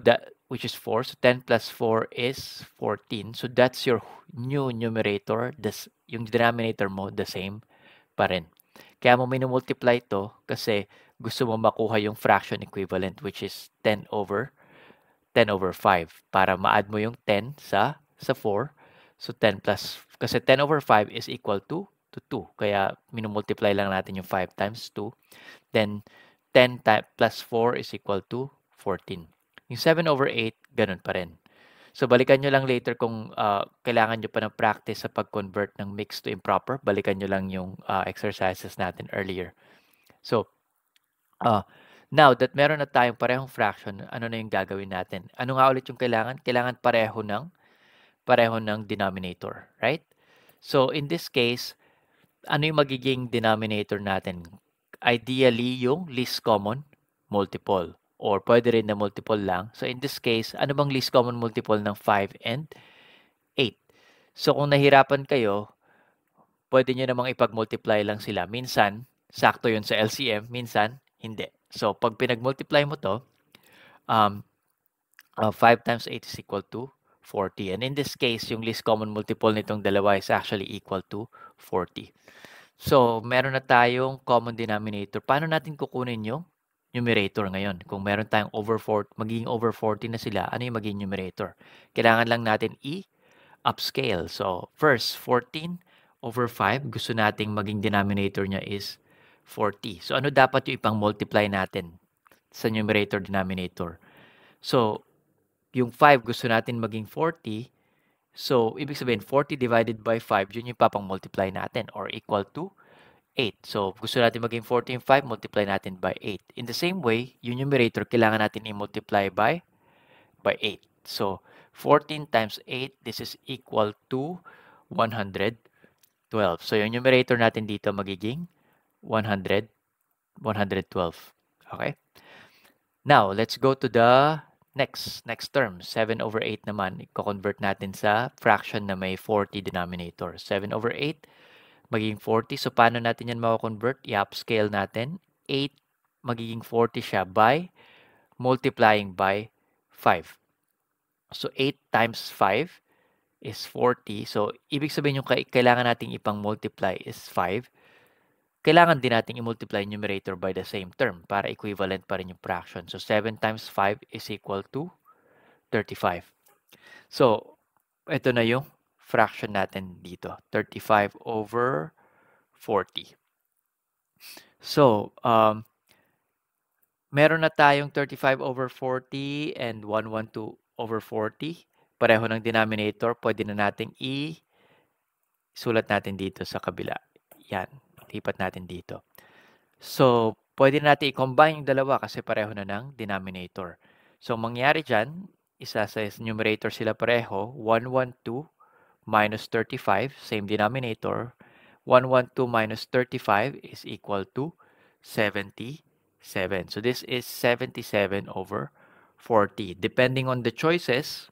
which is 4. So, 10 plus 4 is 14. So, that's your new numerator. Yung denominator mo, the same pa rin. Kaya mo minumultiply ito kasi gusto mo makuha yung fraction equivalent, which is 10 over 5 para ma-add mo yung 10 sa 4. So 10 plus, kasi 10 over 5 is equal to 2. Kaya minumultiply lang natin yung 5 times 2. Then 10 plus 4 is equal to 14. Yung 7 over 8, ganun pa rin. So balikan nyo lang later kung kailangan nyo pa ng practice sa pag-convert ng mixed to improper. Balikan nyo lang yung exercises natin earlier. So, now that meron na tayong parehong fraction, ano na yung gagawin natin? Ano nga ulit yung kailangan? Kailangan pareho ng denominator, right? So, in this case, ano yung magiging denominator natin? Ideally, yung least common multiple. Or pwede rin na multiple lang. So, in this case, ano bang least common multiple ng 5 and 8? So, kung nahirapan kayo, pwede nyo namang ipag-multiply lang sila. Minsan, sakto yun sa LCM. Minsan, hindi. So, pag pinag-multiply mo to, 5 times 8 is equal to 40. And in this case, yung least common multiple nitong dalawa is actually equal to 40. So, meron na tayong common denominator. Paano natin kukunin yung numerator ngayon? Kung meron tayong magiging over 40 na sila, ano yung magiging numerator? Kailangan lang natin upscale. So, first, 14 over 5, gusto nating maging denominator niya is 40. So, ano dapat yung ipang-multiply natin sa numerator denominator? So, yung 5 gusto natin maging 40. So, ibig sabihin, 40 divided by 5, yun yung papang-multiply natin or equal to 8. So, gusto natin maging 14, 5, multiply natin by 8. In the same way, yung numerator, kailangan natin i-multiply by 8. So, 14 times 8, this is equal to 112. So, yung numerator natin dito magiging 100, 112. Okay? Now, let's go to the next term. 7 over 8 naman, i-convert natin sa fraction na may 40 denominator. 7 over 8, magiging 40. So, paano natin yan mako-convert? I-upscale natin. 8, magiging 40 siya by multiplying by 5. So, 8 times 5 is 40. So, ibig sabihin yung kailangan nating ipang-multiply is 5. Kailangan din nating i-multiply yung numerator by the same term para equivalent pa rin yung fraction. So, 7 times 5 is equal to 35. So, ito na yung fraction natin dito. 35 over 40. So, meron na tayong 35 over 40 and 112 over 40. Pareho ng denominator. Pwede na nating isulat natin dito sa kabila. Yan. Lipat natin dito. So, pwede natin i-combine yung dalawa kasi pareho na ng denominator. So, mangyari dyan, isa sa numerator sila pareho, 112 minus 35, same denominator. 112 minus 35 is equal to 77. So, this is 77 over 40. Depending on the choices,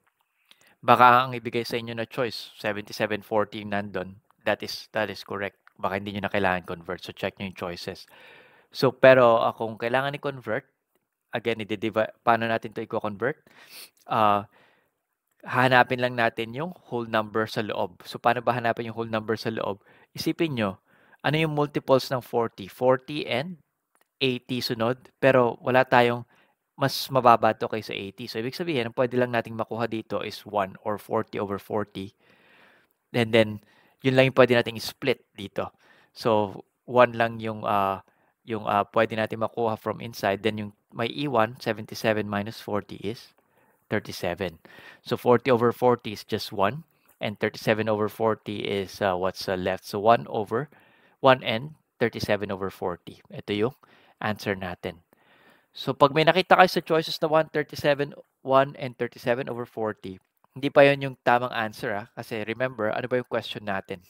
baka ang ibigay sa inyo na choice, 7740 nandun. That is correct. Baka hindi nyo na kailangan convert. So, check nyo yung choices. So, pero kung kailangan i-convert, again, paano natin ito i-convert? Hanapin lang natin yung whole number sa loob. So, paano ba hanapin yung whole number sa loob? Isipin nyo, ano yung multiples ng 40? 40 and 80 sunod, pero wala tayong mas mababa to kaysa 80. So, ibig sabihin, ang pwede lang nating makuha dito is 1 or 40 over 40. And then, yun lang yung pwede nating split dito. So, 1 lang yung pwede natin makuha from inside. Then, yung may iwan, 77 minus 40 is 37. So, 40 over 40 is just 1. And 37 over 40 is what's left. So, 1 and 37 over 40. Ito yung answer natin. So, pag may nakita kayo sa choices na 137, 1 and 37 over 40, hindi pa yun yung tamang answer kasi remember, ano ba yung question natin?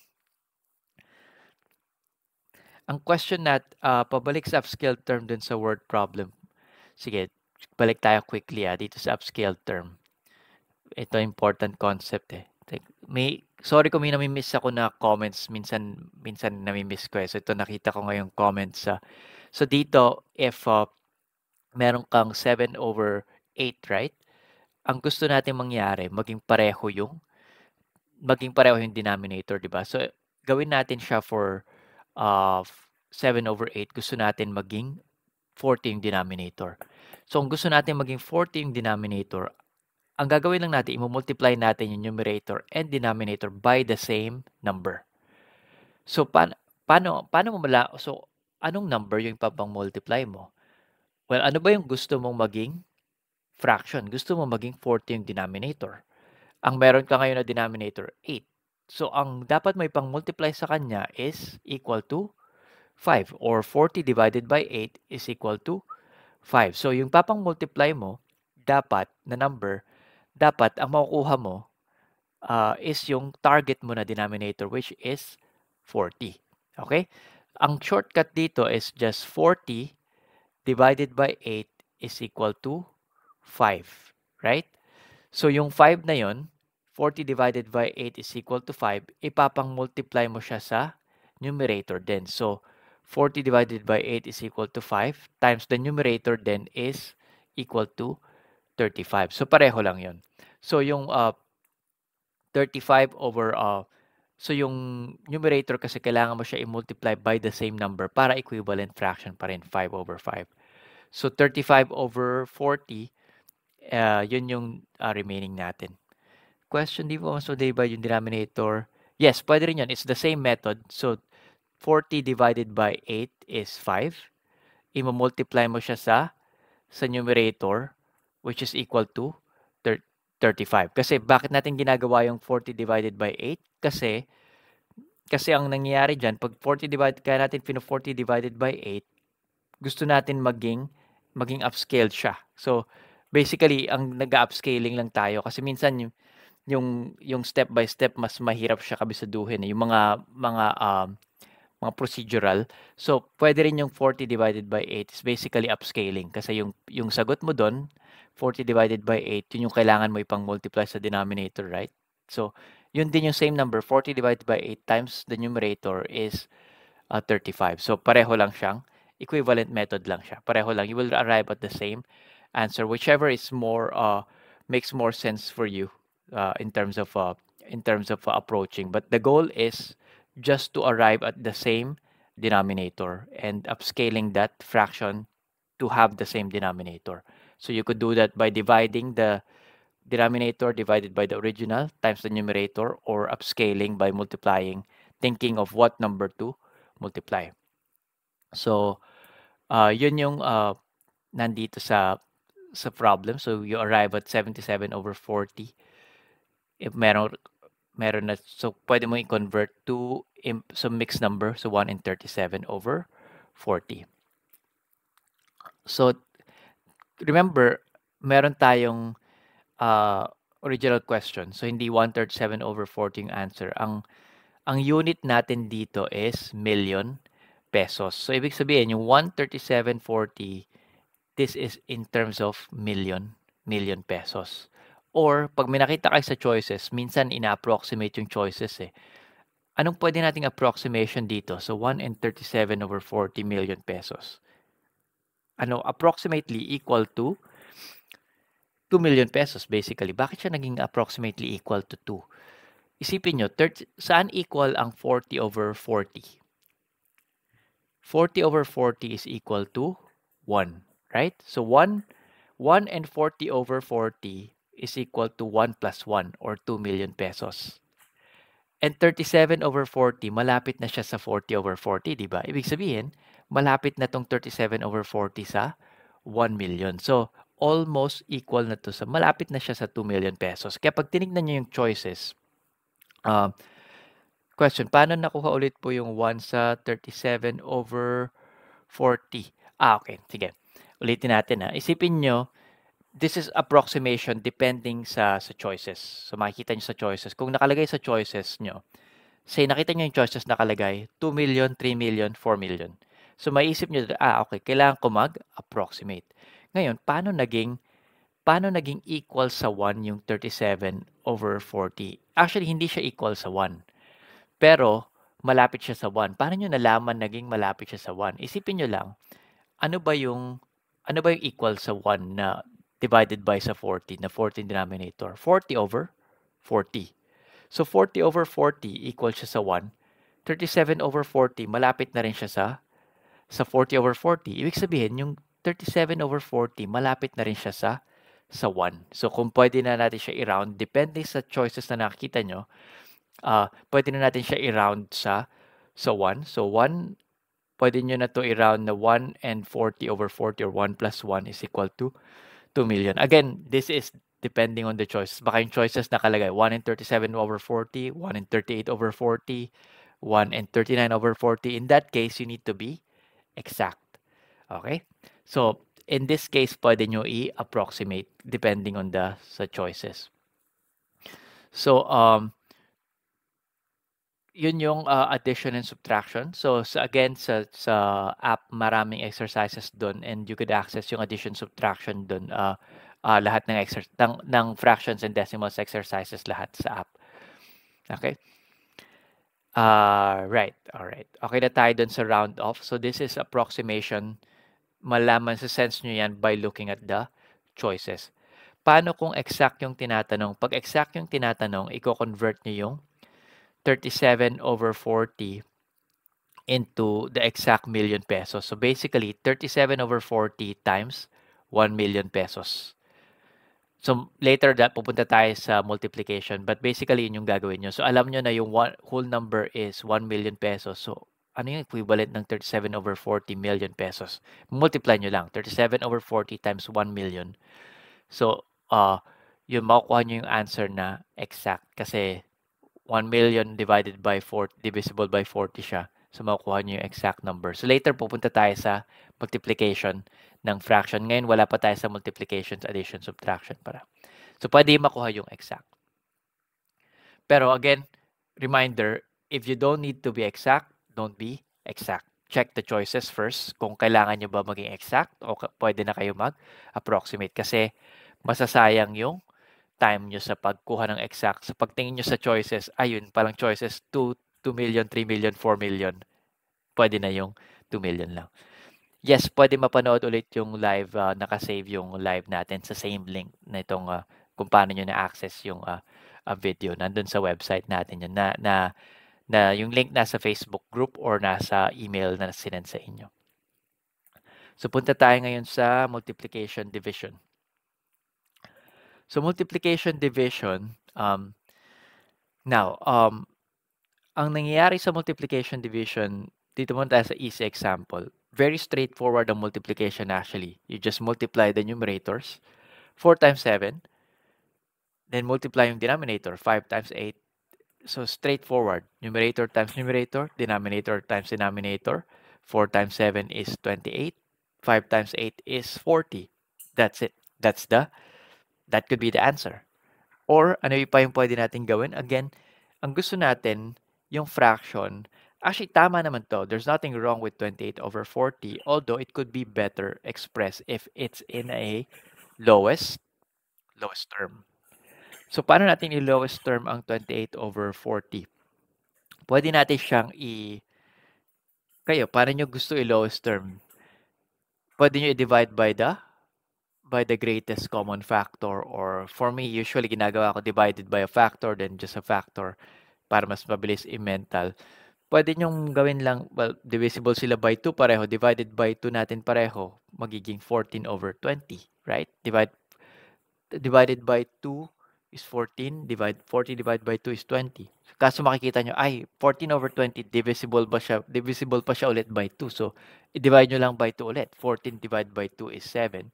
Ang question pabalik sa upscale term dun sa word problem. Sige, balik tayo quickly dito sa upscale term. Ito important concept sorry kung may nami-miss ako na comments, minsan nami-miss ko So, ito nakita ko ngayong comments. So, dito, if meron kang 7 over 8, right? Ang gusto natin mangyari, maging pareho yung denominator, di ba? So, gawin natin siya for 7 over 8. Gusto natin maging 40 yung denominator. So, kung gusto natin maging 40 yung denominator, ang gagawin lang natin, i-multiply natin yung numerator and denominator by the same number. So, paano mo so, anong number yung ipapang-multiply mo? Well, ano ba yung gusto mong maging fraction? Gusto mo maging 40 yung denominator. Ang meron ka ngayon na denominator, 8. So, ang dapat mo ipang-multiply sa kanya is equal to 5 or 40 divided by 8 is equal to 5. So, yung papang-multiply mo, dapat na number, dapat ang makukuha mo is yung target mo na denominator which is 40. Okay? Ang shortcut dito is just 40 divided by 8 is equal to 5. Right? So, yung 5 na yon, 40 divided by 8 is equal to 5, ipapang-multiply mo siya sa numerator din. So, 40 divided by 8 is equal to 5 times the numerator then is equal to 35. So, pareho lang yon. So, yung 35 over, so yung numerator kasi kailangan mo siya i-multiply by the same number para equivalent fraction pa rin, 5 over 5. So, 35 over 40, yun yung remaining natin. question, di ba mas divide yung denominator? Yes, pwede rin yun. It's the same method. So, 40 divided by 8 is 5. I-multiply mo siya sa numerator, which is equal to 35. Kasi bakit natin ginagawa yung 40 divided by 8? Kasi ang nangyayari dyan, pag 40 divided, kaya natin 40 divided by 8, gusto natin maging upscaled siya. So, basically, ang nag-upscaling lang tayo kasi minsan yung step by step mas mahirap siya kabisaduhin, yung mga procedural. So, pwede rin yung 40 divided by 8 is basically upscaling kasi yung sagot mo doon, 40 divided by 8, yun yung kailangan mo ipang multiply sa denominator, right? So, yun din yung same number, 40 divided by 8 times the numerator is 35. So, pareho lang siyang equivalent method lang siya. Pareho lang. You will arrive at the same answer, whichever is makes more sense for you in terms of approaching. But the goal is just to arrive at the same denominator and upscaling that fraction to have the same denominator. So you could do that by dividing the denominator divided by the original times the numerator, or upscaling by multiplying, thinking of what number to multiply. So, yun yung nandito sa problem. So, you arrive at 77 over 40. If meron na, so pwede mo i-convert to some mixed number. So, 1 and 37 over 40. So, remember, meron tayong original question. So, hindi 137 over 40 yung answer. Ang unit natin dito is million pesos. So, ibig sabihin, yung 137.40, this is in terms of million pesos. Or, pag may nakita kayo sa choices, minsan ina-approximate yung choices eh. Anong pwede nating approximation dito? So, 1 and 37 over 40 million pesos. Approximately equal to 2 million pesos basically. Bakit siya naging approximately equal to 2? Isipin nyo, saan equal ang 40 over 40? 40 over 40 is equal to 1, right? So 1 and 40 over 40 is equal to 1 plus 1 or 2 million pesos. And 37 over 40, malapit na siya sa 40 over 40, di ba? Ibig sabihin, malapit na tong 37 over 40 sa 1 million. So, almost equal na to malapit na siya sa 2 million pesos. Kaya pag tinignan niyo yung choices, question, paano nakuha ulit po yung 1 sa 37 over 40? Okay. Sige. Ulitin natin ha. Isipin nyo, this is approximation depending sa choices. So, makikita nyo sa choices. Kung nakalagay sa choices nyo, say, nakita nyo yung choices nakalagay, 2 million, 3 million, 4 million. So, maisip nyo, okay, kailangan ko mag-approximate. Ngayon, paano naging equal sa 1 yung 37 over 40? Actually, hindi siya equal sa 1. Pero, malapit siya sa 1. Paano nyo nalaman naging malapit siya sa 1? Isipin nyo lang, ano ba yung equal sa 1 na divided by sa 40, na 14 denominator? 40 over 40. So, 40 over 40 equal siya sa 1. 37 over 40, malapit na rin siya sa 40 over 40. Ibig sabihin, yung 37 over 40, malapit na rin siya sa 1. So, kung pwede na natin siya i-round, depende sa choices na nakikita nyo, pwede na natin siya i-round sa 1. So, 1, pwede nyo na to i-round na 1 and 40 over 40 or 1 plus 1 is equal to 2 million. Again, this is depending on the choices. Baka yung choices nakalagay 1 and 37 over 40, 1 and 38 over 40, 1 and 39 over 40. In that case, you need to be exact. Okay? So, in this case, pwede nyo i-approximate depending on sa choices. So, yun yung addition and subtraction. So, again, sa app, maraming exercises dun and you could access yung addition subtraction dun. Lahat ng fractions and decimals exercises lahat sa app. Okay? Right. All right. Okay na tayo dun sa round off. So, this is approximation. Malaman sa sense nyo yan by looking at the choices. Paano kung exact yung tinatanong? Pag exact yung tinatanong, i-convert nyo yung 37 over 40 into the exact million pesos. So basically, 37 over 40 times 1 million pesos. So, later pupunta tayo sa multiplication, but basically yun yung gagawin nyo. So, alam nyo na yung whole number is 1 million pesos. So, ano yung equivalent ng 37/40 million pesos? Multiply nyo lang. 37/40 times 1 million. So, yun, makukuha nyo yung answer na exact. Kasi 1 million divided by 40, divisible by 40 siya. So, makukuha nyo yung exact number. So, later pupunta tayo sa multiplication ng fraction. Ngayon, wala pa tayo sa multiplication, addition, subtraction para. So, pwede makuha yung exact. Pero again, reminder, if you don't need to be exact, don't be exact. Check the choices first kung kailangan nyo ba maging exact o pwede na kayo mag-approximate kasi masasayang yung time nyo sa pagkuha ng exact. Sa pagtingin nyo sa choices, ayun, palang choices, 2 million, 3 million, 4 million. Pwede na yung 2 million lang. Yes, pwede mapanood ulit yung live, nakasave yung live natin sa same link na itong kung paano nyo na-access yung video. Nandun sa website natin yun na yung link nasa Facebook group or nasa email na sinend sa inyo. So, punta tayo ngayon sa multiplication division. So, multiplication division, now, ang nangyayari sa multiplication division, dito muna tayo sa easy example. Very straightforward ang multiplication actually. You just multiply the numerators. 4 times 7. Then multiply yung denominator. 5 times 8. So straightforward. Numerator times numerator. Denominator times denominator. 4 times 7 is 28. 5 times 8 is 40. That's it. That could be the answer. Or ano pa yung pwede natin gawin? Again, ang gusto natin, yung fraction, actually tama naman to. There's nothing wrong with 28/40, although it could be better expressed if it's in a lowest term. So, paano natin i-lowest term ang 28/40? Pwede natin siyang kayo, paano nyo gusto i-lowest term? Pwede nyo i-divide by the greatest common factor, or for me, usually ginagawa ko divided by a factor, then just a factor para mas mabilis i-mental. Pwede nyong gawin lang, well, divisible sila by 2 pareho, divided by 2 natin pareho, magiging 14/20, right? Divided by 2 is 14, 40 divided by 2 is 20. Kaso makikita nyo, ay, 14/20, divisible pa siya ulit by 2. So, i-divide nyo lang by 2 ulit. 14 divided by 2 is 7.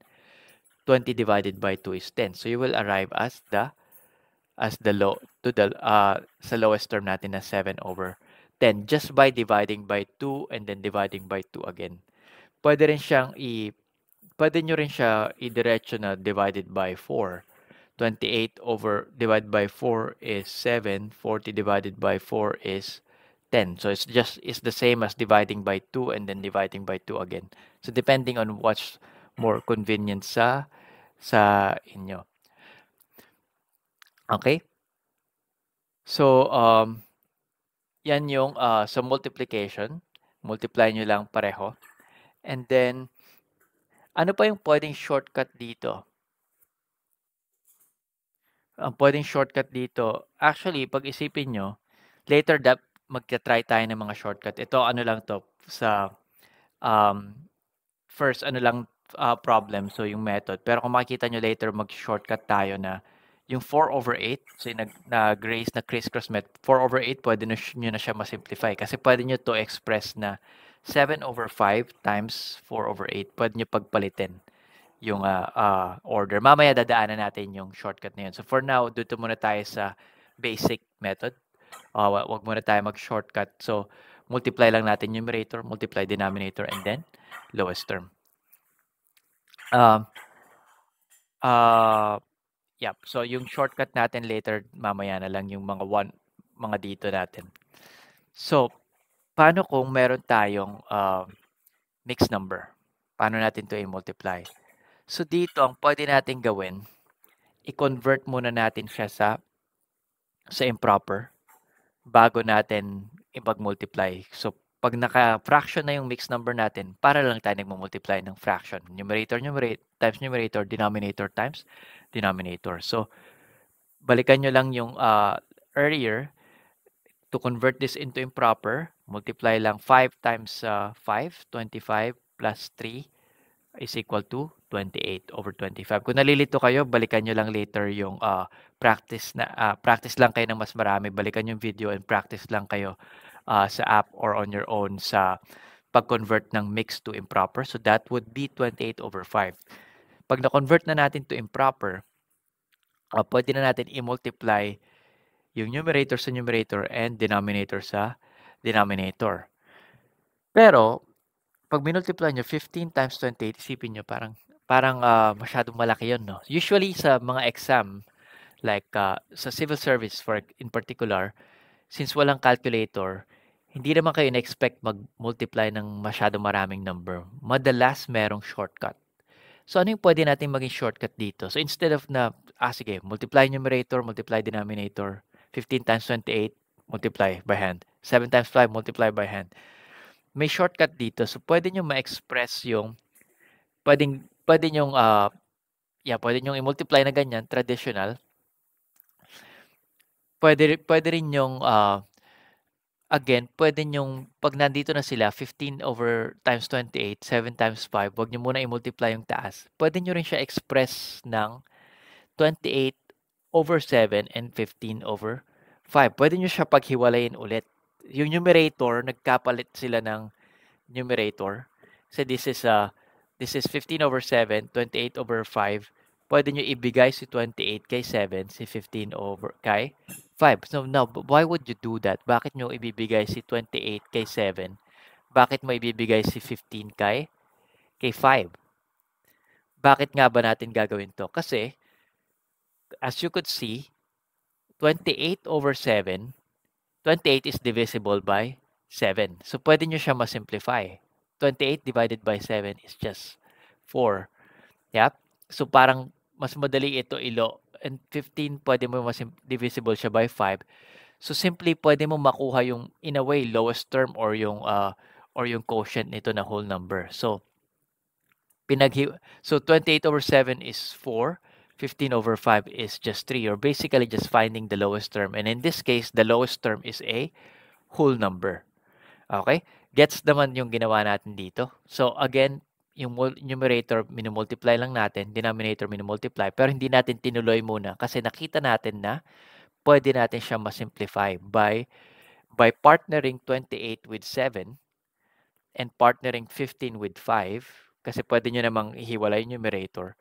20 divided by 2 is 10. So, you will arrive as sa lowest term natin na 7/10 just by dividing by 2 and then dividing by 2 again. Pwede nyo rin siya i-diretso na divided by 4. 28 divided by 4 is 7. 40 divided by 4 is 10. So it's the same as dividing by 2 and then dividing by 2 again. So depending on what's more convenient sa inyo. Okay? So yan yung sa multiplication. Multiply nyo lang pareho. And then ano pa yung pwedeng shortcut dito? Ang pwedeng shortcut dito, actually, pag isipin nyo, later magta-try tayo ng mga shortcut. Ito, ano lang to, sa first, problem, so yung method. Pero kung makikita nyo later, mag-shortcut tayo na yung 4/8, so yung nag-raise na criss-cross method, 4/8, pwede nyo na siya masimplify. Kasi pwede nyo to express na 7/5 times 4/8. Pwede nyo pagpalitin yung order. Mamaya dadaanan natin yung shortcut na yun. So for now, dito muna tayo sa basic method. Wag muna tayo mag-shortcut. So multiply lang natin numerator, multiply denominator, and then lowest term. Yep. So yung shortcut natin later, mamaya na lang yung mga dito natin. So, paano kung meron tayong mixed number? Paano natin to i-multiply? So dito, ang pwede natin gawin, i-convert muna natin siya sa improper bago natin ipag-multiply. So pag naka-fraction na yung mixed number natin, para lang tayo nagmo-multiply ng fraction. Numerator times numerator, denominator times denominator. So balikan nyo lang yung earlier. To convert this into improper, multiply lang 5 times 5, 25 plus 3 is equal to 28 over 25. Kung nalilito kayo, balikan nyo lang later yung practice lang kayo ng mas marami. Balikan yung video and practice lang kayo sa app or on your own sa pag-convert ng mixed to improper. So that would be 28 over 5. Pag na-convert na natin to improper, pwede na natin i-multiply yung numerator sa numerator and denominator sa denominator. Pero, pag minultiply nyo 15 times 28, isipin nyo parang masyadong malaki yun, no? Usually sa mga exam, like sa civil service in particular, since walang calculator, hindi naman kayo na-expect mag-multiply ng masyadong maraming number. Madalas merong shortcut. So, ano yung pwede natin maging shortcut dito? So, instead of sige, multiply numerator, multiply denominator, 15 times 28, multiply by hand. 7 times 5, multiply by hand. May shortcut dito. So, pwede nyo ma-express yung, pwede nyo i-multiply na ganyan, traditional. Pwede rin yung, again, pwede nyong, pag nandito na sila, 15 over times 28, 7 times 5, wag nyo muna i-multiply yung taas. Pwede nyo rin siya express ng 28 over 7 and 15 over 5. Pwede nyo siya paghiwalayin ulit. Yung numerator, nagkapalit sila ng numerator. So this is 15 over 7, 28 over 5. Pwede nyo ibigay si 28 kay 7, si 15 over kay 5. So now, why would you do that? Bakit nyo ibibigay si 28 kay 7? Bakit mo ibibigay si 15 kay 5? Bakit nga ba natin gagawin to? Kasi, as you could see, 28 over 7, 28 is divisible by 7. So, pwede nyo siya ma-simplify. 28 divided by 7 is just 4. Yep. So, parang mas madali ito ilo. And 15, pwede mo divisible siya by 5. So, simply, pwede mo makuha yung, in a way, lowest term or yung quotient nito na whole number. So, 28 over 7 is 4. 15 over 5 is just 3. You're basically just finding the lowest term. And in this case, the lowest term is a whole number. Okay? Gets naman yung ginawa natin dito. So, again, yung numerator, minumultiply lang natin. Denominator, minumultiply. Pero hindi natin tinuloy muna kasi nakita natin na pwede natin siya masimplify by partnering 28 with 7 and partnering 15 with 5 kasi pwede nyo namang ihiwalay yung numerator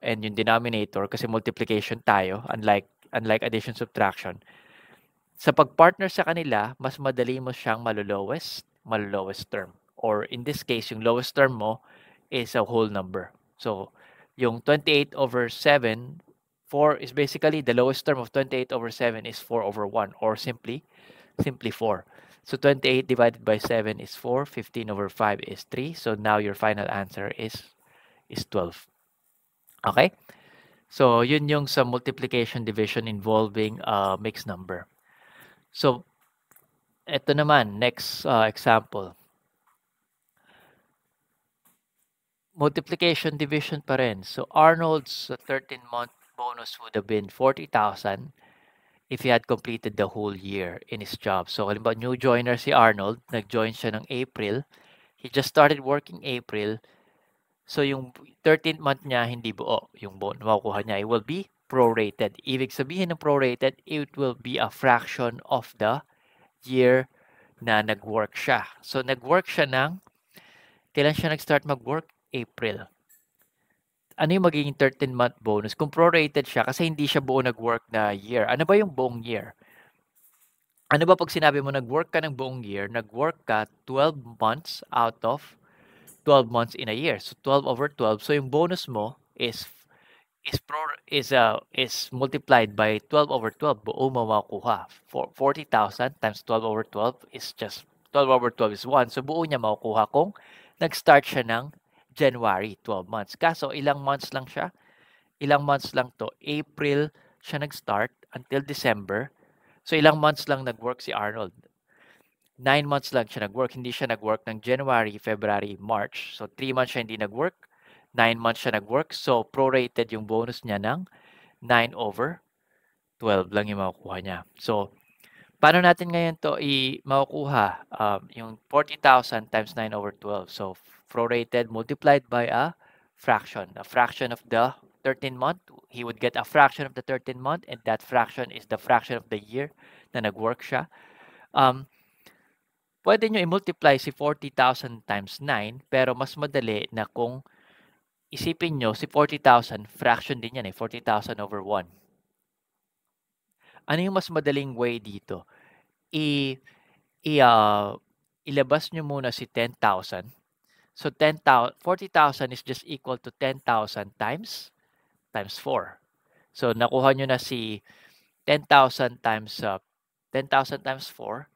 and yung denominator kasi multiplication tayo unlike addition subtraction. Sa pag-partner sa kanila, mas madali mo siyang malulowest term. Or in this case, yung lowest term mo is a whole number. So, yung 28 over 7, 4 is basically the lowest term of 28 over 7 is 4 over 1 or simply 4. So 28 divided by 7 is 4, 15 over 5 is 3. So now your final answer is 12. Okay? So yun yung sa multiplication division involving mixed number. So ito naman, next example. Multiplication division pa rin. So Arnold's 13-month bonus would have been 40,000 if he had completed the whole year in his job. So, halimbawa, new joiner si Arnold, nag-join siya ng April. He just started working April. So, yung 13th month niya, hindi buo. Yung makukuha niya, it will be prorated. Ibig sabihin ng prorated, it will be a fraction of the year na nag-work siya. So, nag-work siya kailan siya nag-start mag-work? April. Ano yung magiging 13-month bonus? Kung prorated siya, kasi hindi siya buo nag-work na year. Ano ba yung buong year? Ano ba pag sinabi mo nag-work ka ng buong year, nag-work ka 12 months out of 12 months in a year. So 12 over 12. So yung bonus mo is multiplied by 12 over 12. Buo mo makukuha. 40,000 times 12 over 12 is just 12 over 12 is 1. So buo niya makukuha kung nag-start siya ng January, 12 months. Kaso ilang months lang siya? Ilang months lang to? April siya nag-start until December. So ilang months lang nag-work si Arnold? 9 months lang siya nag-work. Hindi siya nag-work ng January, February, March. So 3 months siya hindi nag-work. 9 months siya nag-work. So prorated yung bonus niya ng 9 over 12 lang yung makukuha niya. So paano natin ngayon to makukuha? Yung 40,000 times 9 over 12. So prorated multiplied by a fraction of the 13th month. He would get a fraction of the 13th month, and that fraction is the fraction of the year na nag-work siya. Pwede nyo i-multiply si 40,000 times 9, pero mas madali na kung isipin nyo si 40,000, fraction din yan 40,000 over 1. Ano yung mas madaling way dito? Ilabas nyo muna si 10,000. So 40,000 is just equal to 10,000 times 4. So nakuha nyo na si 10,000 times 10,000 times 4.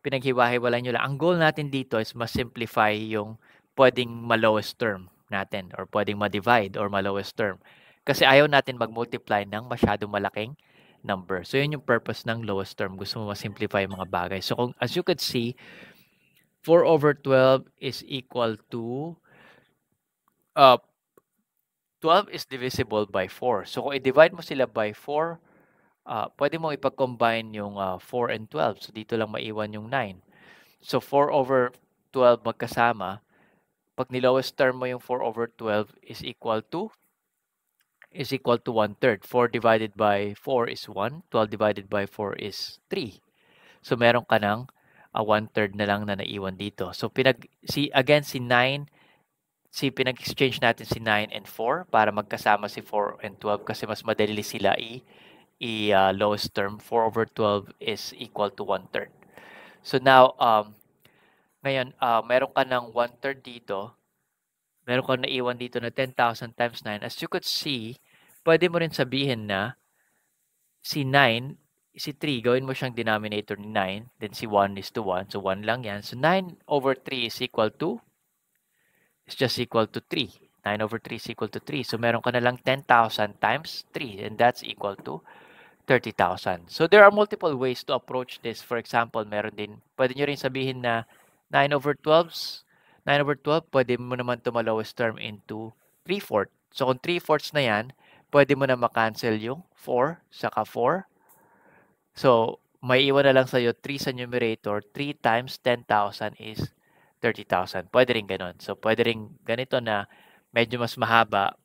Pinaghiwa-hiwalay nyo lang. Ang goal natin dito is ma-simplify yung pwedeng ma-lowest term natin or pwedeng ma-divide or ma-lowest term. Kasi ayaw natin mag-multiply ng masyadong malaking number. So yun yung purpose ng lowest term. Gusto mo ma-simplify yung mga bagay. So kung, as you could see, 4 over 12 is equal to 12 is divisible by 4. So kung i-divide mo sila by 4, pwede mo ipag-combine yung 4 and 12. So dito lang maiwan yung 9. So 4 over 12 magkasama. Pag nilowest term mo yung 4 over 12 is equal to 1/3. 4 divided by 4 is 1. 12 divided by 4 is 3. So meron ka ng 1/3 na lang na naiwan dito. So si 9, pinag-exchange natin si 9 and 4 para magkasama si 4 and 12 kasi mas madali sila lowest term. 4 over 12 is equal to 1/3. So now, ngayon, meron ka ng 1/3 dito. Meron ka naiwan dito na 10,000 times 9. As you could see, pwede mo rin sabihin na si 9, si 3, gawin mo siyang denominator ni 9. Then si 1 is to 1. So 1 lang yan. So 9 over 3 is equal to, it's just equal to 3. 9 over 3 is equal to 3. So meron ka na lang 10,000 times 3. And that's equal to 30,000. So there are multiple ways to approach this. For example, meron din, pwede nyo rin sabihin na 9 over 12, pwede mo naman ito ma-lowest term into 3/4. So kung 3/4 na yan, pwede mo na makancel yung 4 saka 4. So may iwan na lang sa'yo 3 sa numerator. 3 times 10,000 is 30,000. Pwede rin ganun. So pwede rin ganito na medyo mas mahaba.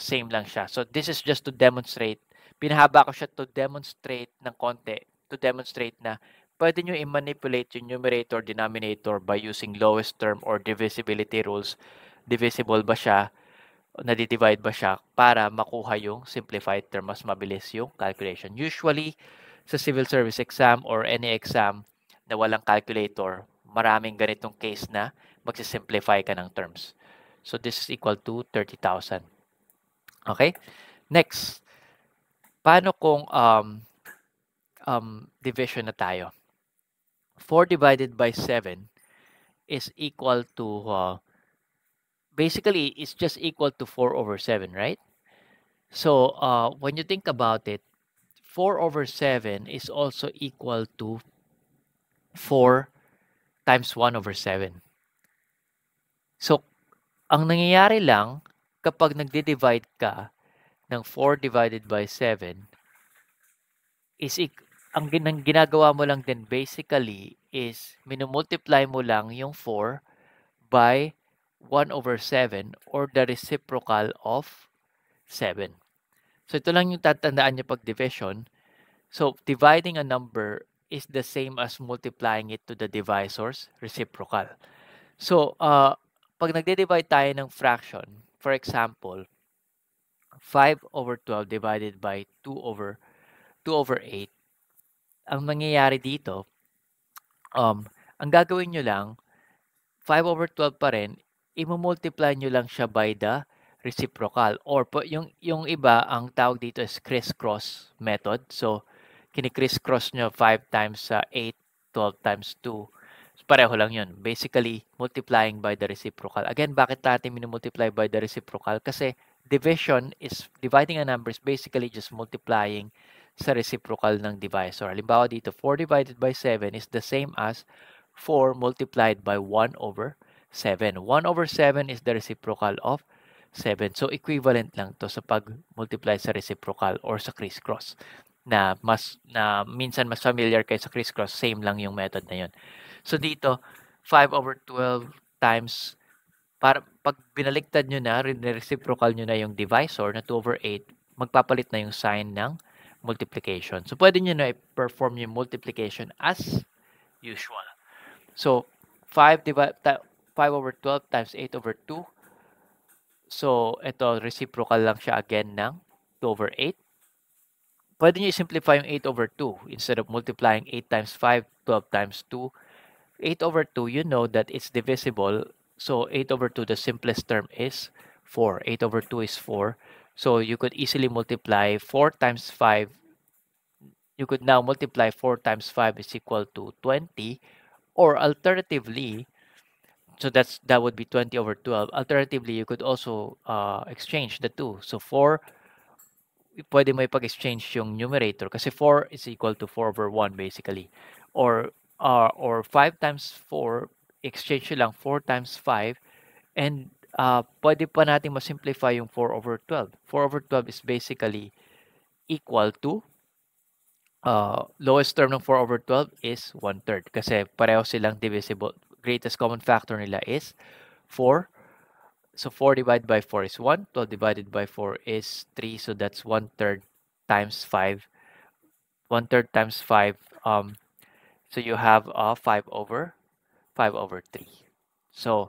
Same lang siya. So this is just to demonstrate. Pinahaba ko siya to demonstrate ng konti. To demonstrate na pwede nyo i-manipulate yung numerator, denominator by using lowest term or divisibility rules. Divisible ba siya? Nadi-divide ba siya? Para makuha yung simplified term. Mas mabilis yung calculation. Usually, sa civil service exam or any exam na walang calculator, maraming ganitong case na magsisimplify ka ng terms. So this is equal to 30,000. Okay? Next, paano kung division na tayo? 4 divided by 7 is equal to, basically, it's just equal to 4 over 7, right? So, when you think about it, 4 over 7 is also equal to 4 times 1 over 7. So, ang nangyayari lang, kapag nagdi-divide ka ng 4 divided by 7, is ang ginagawa mo lang din basically is minumultiply mo lang yung 4 by 1 over 7 or the reciprocal of 7. So ito lang yung tatandaan nyo pag division. So dividing a number is the same as multiplying it to the divisor's reciprocal. So pag nagde-divide tayo ng fraction, for example, 5 over 12 divided by 2 over 8, ang mangyayari dito, ang gagawin nyo lang, 5 over 12 pa rin, i-multiply nyo lang siya by the reciprocal. Or yung iba, ang tawag dito is criss-cross method. So, kini-criss-cross nyo 5 times 8, 12 times 2. So, pareho lang yun. Basically, multiplying by the reciprocal. Again, bakit natin minumultiply by the reciprocal? Kasi dividing a number is basically just multiplying sa reciprocal ng divisor. Halimbawa dito, 4 divided by 7 is the same as 4 multiplied by 1 over 7. 1 over 7 is the reciprocal of 7. So, equivalent lang to sa pag-multiply sa reciprocal or sa criss-cross. Na minsan mas familiar kayo sa criss-cross, same lang yung method na yun. So, dito, 5 over 12 times Para pag binaliktad nyo na, reciprocal nyo na yung divisor na 2/8, magpapalit na yung sign ng multiplication. So, pwede nyo na i-perform yung multiplication as usual. So, 5/12 times 8/2. So, ito, reciprocal lang siya again ng 2/8. Pwede nyo i-simplify yung 8/2. Instead of multiplying 8 times 5, 12 times 2, 8/2, you know that it's divisible. So 8/2, the simplest term is 4. 8/2 is 4. So you could easily multiply 4 times 5. You could now multiply 4 times 5 is equal to 20. Or alternatively, so that would be 20/12. Alternatively, you could also exchange the two. So 4, pwede mo ipag-exchange yung numerator kasi 4 is equal to 4/1 basically. Or 5 times 4, exchange lang 4 times 5, and pwede pa natin ma-simplify yung 4/12. 4/12 is basically equal to lowest term ng 4/12 is 1/3 kasi pareho silang divisible. Greatest common factor nila is 4. So 4 divided by 4 is 1. 12 divided by 4 is 3. So that's 1/3 times 5. 1/3 times 5. So you have 5/3. So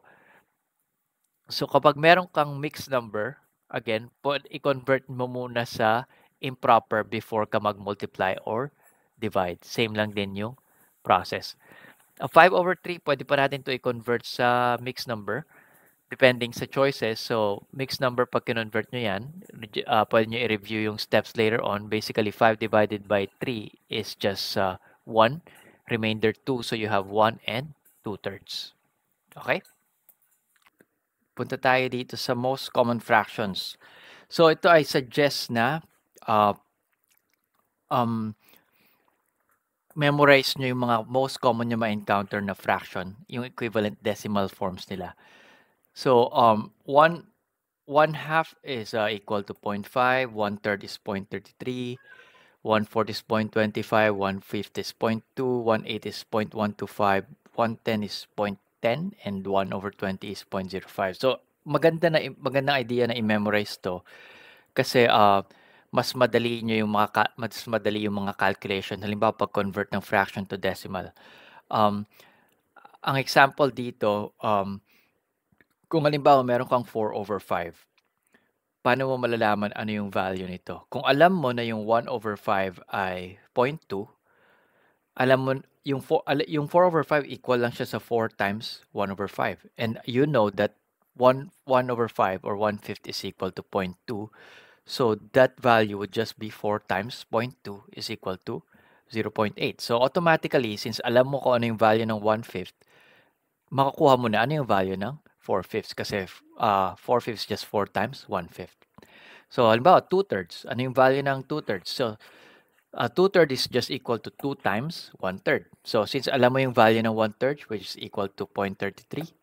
kapag meron kang mixed number, again, i-convert mo muna sa improper before ka mag-multiply or divide. Same lang din yung process. 5/3, pwede pa natin to i-convert sa mixed number depending sa choices. So, mixed number, pag kinonvert nyo yan, pwede nyo i-review yung steps later on. Basically, 5 divided by 3 is just 1. Remainder 2, so you have 1 and 2/3. Okay? Punta tayo dito sa most common fractions. So, ito I suggest na memorize nyo yung mga most common nyo ma-encounter na fraction, yung equivalent decimal forms nila. So, 1/2 is equal to 0.5, 1/3 is 0.33, 1/4 is 0.25, 1/5 is 0.2, 1/8 is 0.125, 1/10 is 0.10, and 1/20 is 0.05. So, magandang idea na i-memorize to kasi mas madali yung mga calculation. Halimbawa, pag-convert ng fraction to decimal. Ang example dito, kung halimbawa meron kang 4/5, paano mo malalaman ano yung value nito? Kung alam mo na yung 1/5 ay 0.2, alam mo yung 4/5 equal lang siya sa 4 times 1/5. And you know that 1/5 or 1/5 is equal to 0.2. So that value would just be 4 times 0.2 is equal to 0.8. So automatically, since alam mo kung ano yung value ng 1/5, makakuha mo na ano yung value ng 4/5 kasi 4/5 is just 4 times 1/5. So halimbawa 2/3, ano yung value ng 2/3? So 2/3 is just equal to 2 times 1/3. So since alam mo yung value ng 1/3, which is equal to 0.33,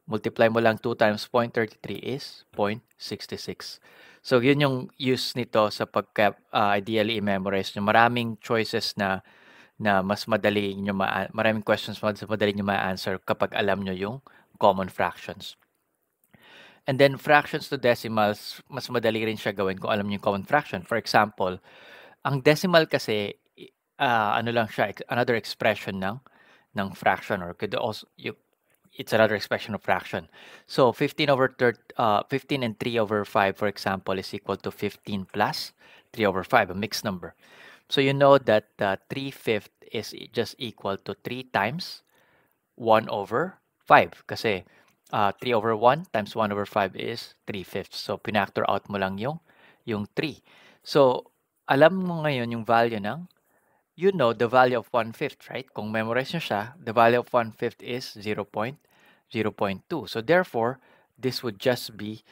multiply mo lang 2 times 0.33 is 0.66. So yun yung use nito sa ideally i-memorize nyo. Maraming choices na mas madali nyo maraming questions mas madali nyo ma-answer kapag alam nyo yung common fractions. And then fractions to decimals, mas madali rin siya gawin kung alam nyo yung common fraction. For example, ang decimal kasi ano lang siya, another expression ng fraction, or could also it's another expression of fraction. So 15 and 3/5, for example, is equal to 15 plus 3/5, a mixed number. So you know that 3/5 is just equal to 3 times 1/5 kasi 3/1 times 1/5 is 3/5. So pinactor out mo lang yung 3. So alam mo ngayon yung value ng, you know the value of 1/5, right? Kung memorize nyo siya, the value of 1/5 is 0.02. So therefore, this would just be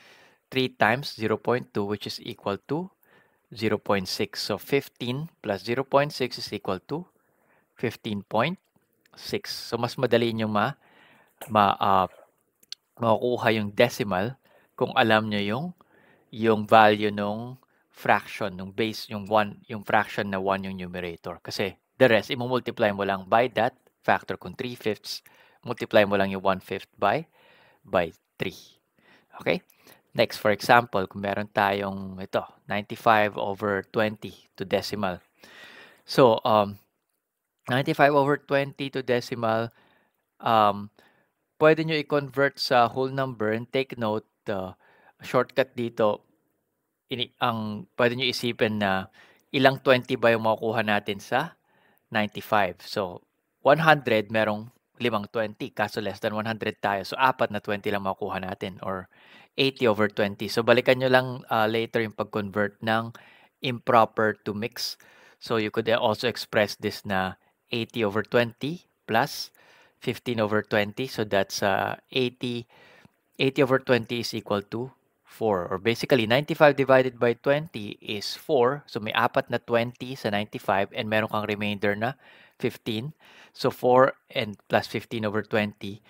3 times 0.2, which is equal to 0.6. So 15 plus 0.6 is equal to 15.6. So mas madali nyo makukuha yung decimal kung alam nyo yung value nung fraction, nung base, yung fraction na 1 yung numerator. Kasi the rest, i-multiply mo lang by that factor. Kung 3/5, multiply mo lang yung 1/5 by 3. Okay? Next, for example, kung meron tayong ito, 95/20 to decimal. So, 95/20 to decimal, pwede nyo i-convert sa whole number and take note, shortcut dito, pwede nyo isipin na ilang 20 ba yung makukuha natin sa 95. So, 100, merong 5 20, kaso less than 100 tayo. So, 4 na 20 lang makukuha natin or 80/20. So, balikan nyo lang later yung pag-convert ng improper to mix. So, you could also express this na 80/20 plus 15/20. So, that's 80/20 is equal to 4. Or basically, 95 divided by 20 is 4. So, may 4 na 20 sa 95 and meron kang remainder na 15. So, 4 and plus 15/20.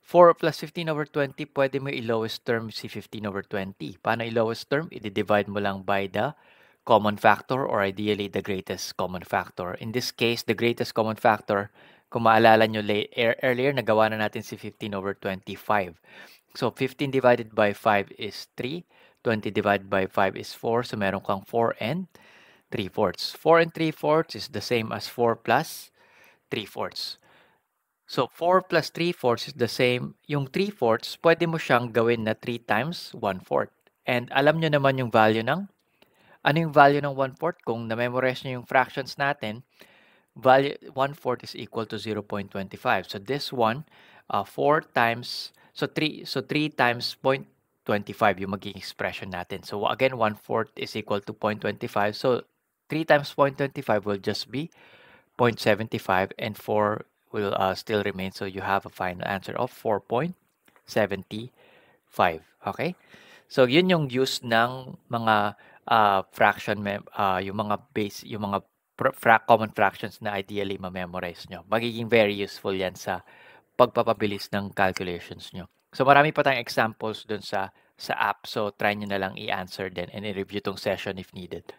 4 plus 15/20, pwede mo i-lowest term si 15/20. Paano i-lowest term? I-divide mo lang by the common factor or ideally the greatest common factor. In this case, the greatest common factor, kung maalala nyo earlier, nagawa na natin si 15/25. So, 15 divided by 5 is 3. 20 divided by 5 is 4. So, meron kang 4 and 3/4. 4 and 3/4 is the same as 4 plus 3/4. So, 4 plus 3/4 is the same. Yung 3/4, pwede mo siyang gawin na 3 times 1/4. And alam nyo naman yung value ng, ano yung value ng 1/4? Kung na-memorize nyo yung fractions natin, value 1/4 is equal to 0.25. So, this one, 4 times, so 3 times 0.25 yung magiging expression natin. So, again, 1/4 is equal to 0.25. So, 3 times 0.25 will just be 0.75 and 4 will still remain. So, you have a final answer of 4.75. Okay? So, yun yung use ng mga fraction, yung mga base, yung mga common fractions na ideally ma-memorize nyo. Magiging very useful yan sa pagpapabilis ng calculations nyo. So, marami pa tayong examples dun sa app. So, try nyo na lang i-answer din and i-review tong session if needed.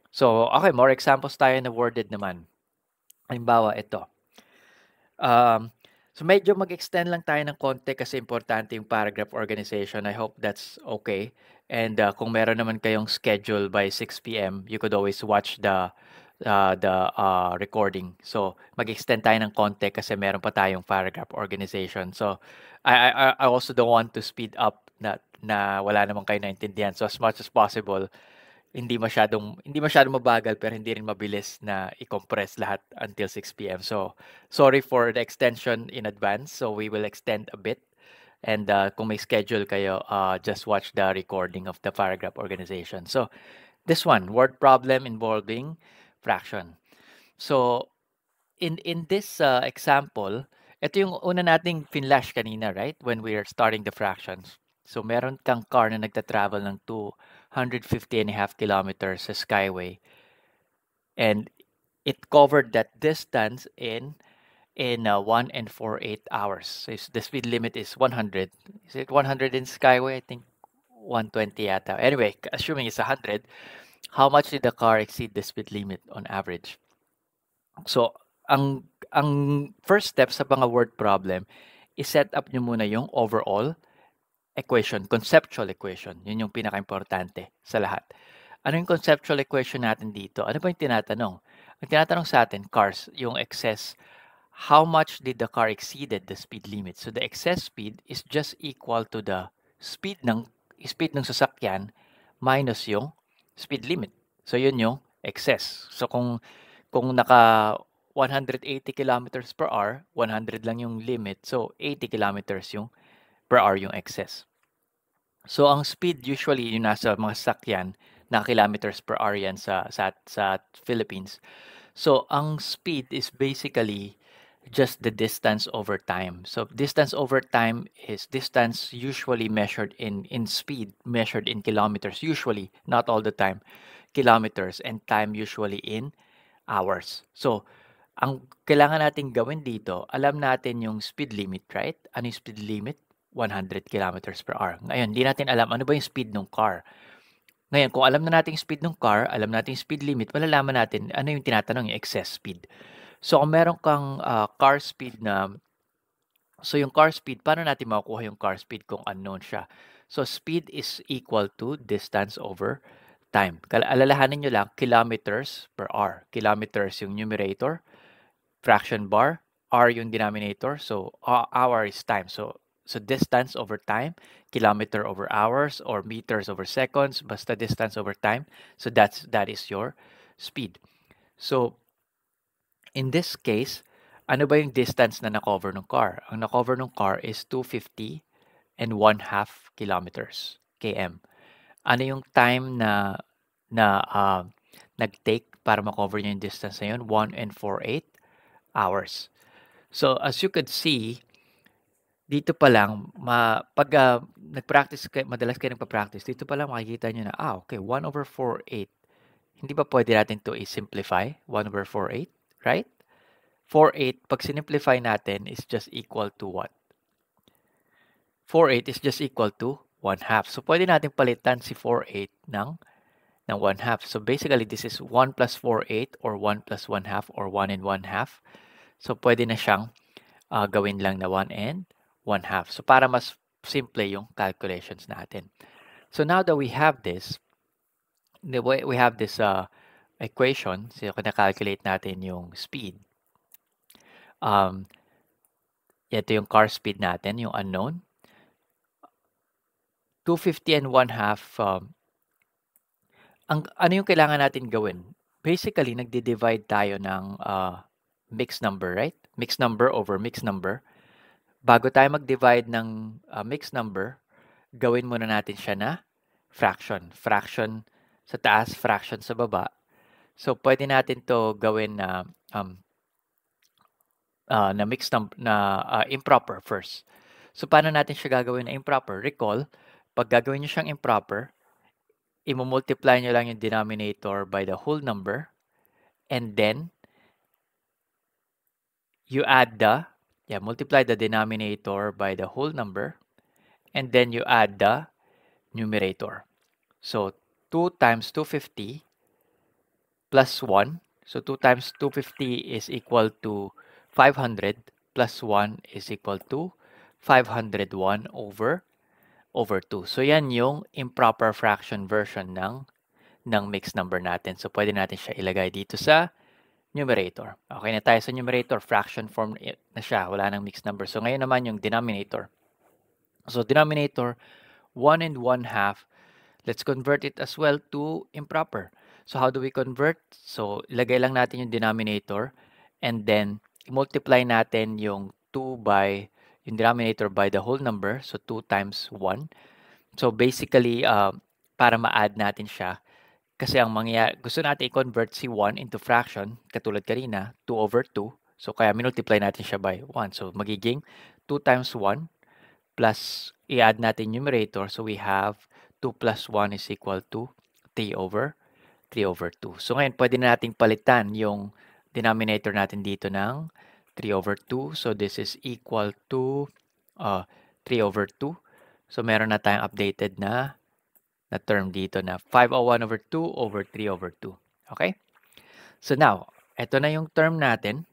So, okay, more examples tayo na worded naman. Halimbawa, ito. So, medyo mag-extend lang tayo ng konti kasi importante yung paragraph organization. I hope that's okay. And kung meron naman kayong schedule by 6 p.m., you could always watch the recording. So, mag-extend tayo ng konti kasi meron pa tayong paragraph organization. So, I also don't want to speed up na wala naman kayo naintindihan. So, as much as possible, hindi masyadong mabagal pero hindi rin mabilis na i-compress lahat until 6 p.m. So, sorry for the extension in advance. So, we will extend a bit. And kung may schedule kayo, just watch the recording of the paragraph organization. So, this one, word problem involving fraction. So, in this example, ito yung una nating finlash kanina, right? When we are starting the fractions. So, meron kang car na nagta-travel ng 250.5 kilometers sa Skyway. And it covered that distance in 1 and 4/8 hours. So, the speed limit is 100. Is it 100 in Skyway? I think 120 yata. Anyway, assuming it's 100, how much did the car exceed the speed limit on average? So, ang first step sa mga word problem is set up nyo muna yung overall equation, conceptual equation. Yun yung pinaka-importante sa lahat. Ano yung conceptual equation natin dito? Ano ba yung tinatanong? Ang tinatanong sa atin, cars, yung excess, how much did the car exceeded the speed limit? So, the excess speed is just equal to the speed ng sasakyan minus yung speed limit. So, yun yung excess. So, kung naka 180 kilometers per hour, 100 lang yung limit. So, 80 kilometers yung per hour yung excess. So, ang speed usually yung nasa mga sasakyan na kilometers per hour yan sa Philippines. So, ang speed is basically just the distance over time. So, distance over time is distance usually measured in speed, measured in kilometers, usually, not all the time, kilometers, and time usually in hours. So, ang kailangan natin gawin dito, alam natin yung speed limit, right? Ano yung speed limit? 100 kilometers per hour. Ngayon, hindi natin alam ano ba yung speed ng car. Ngayon, kung alam na natin yung speed ng car, alam natin yung speed limit, malalaman natin ano yung tinatanong, yung excess speed. So, kung meron kang car speed na So yung car speed, paano natin makukuha yung car speed kung unknown siya? So speed is equal to distance over time. Alalahanin nyo lang, kilometers per hour. Kilometers yung numerator, fraction bar, r yung denominator. So hour is time. So distance over time, kilometer over hours, or meters over seconds, basta distance over time. So that is your speed. So in this case, ano ba yung distance na na-cover ng car? Ang na-cover ng car is 250 and 1/2 kilometers, km. Ano yung time na nag-take para ma-cover niya yung distance na yun? 1 and 4/8 hours. So as you could see, dito pa lang, pag nag-practice kayo, madalas kayo nagpa-practice, dito pa lang makikita nyo na, okay, 1 over 4/8. Hindi ba pwede natin to i-simplify? 1 over 4/8, right? 4/8, pag sinimplify natin, is just equal to what? 4/8 is just equal to 1/2. So, pwede natin palitan si 4/8 ng 1/2. So, basically, this is 1 plus 4/8 or 1 plus 1/2 or 1 and 1/2. So, pwede na siyang gawin lang na 1 and 1/2. So, para mas simple yung calculations natin. So, now that we have this equation, so na-calculate natin yung speed. Ito yung car speed natin, yung unknown. 250 and 1/2, ano yung kailangan natin gawin? Basically, nagdi-divide tayo ng mixed number, right? Mixed number over mixed number. Bago tayo mag-divide ng mixed number, gawin muna natin siya na fraction. Fraction sa taas, fraction sa baba. So, pwede natin to gawin na mixed number, na improper first. So, paano natin siya gagawin na improper? Recall, pag gagawin nyo siyang improper, i-multiply nyo lang yung denominator by the whole number, and then you add multiply the denominator by the whole number, and then you add the numerator. So 2 times 250 plus 1. So 2 times 250 is equal to 500 plus 1 is equal to 501 over 2. So yan yung improper fraction version ng mixed number natin. So pwede natin siya ilagay dito sa numerator. Okay na tayo sa numerator, fraction form na siya, wala nang mixed number. So ngayon naman yung denominator. So denominator, 1 and 1/2, let's convert it as well to improper. So how do we convert? So ilagay lang natin yung denominator, and then multiply natin yung 2 by yung denominator by the whole number. So 2 times 1. So basically, para ma-add natin siya, kasi ang gusto natin i-convert si 1 into fraction, katulad kanina, 2 over 2. So kaya minultiply natin siya by 1. So magiging 2 times 1 plus i-add natin numerator. So we have 2 plus 1 is equal to 3 over 2. So ngayon, pwede na nating palitan yung denominator natin dito ng 3 over 2. So this is equal to 3 over 2. So meron na tayong updated na term dito na 501 over 2 over 3 over 2. Okay? So now, ito na yung term natin.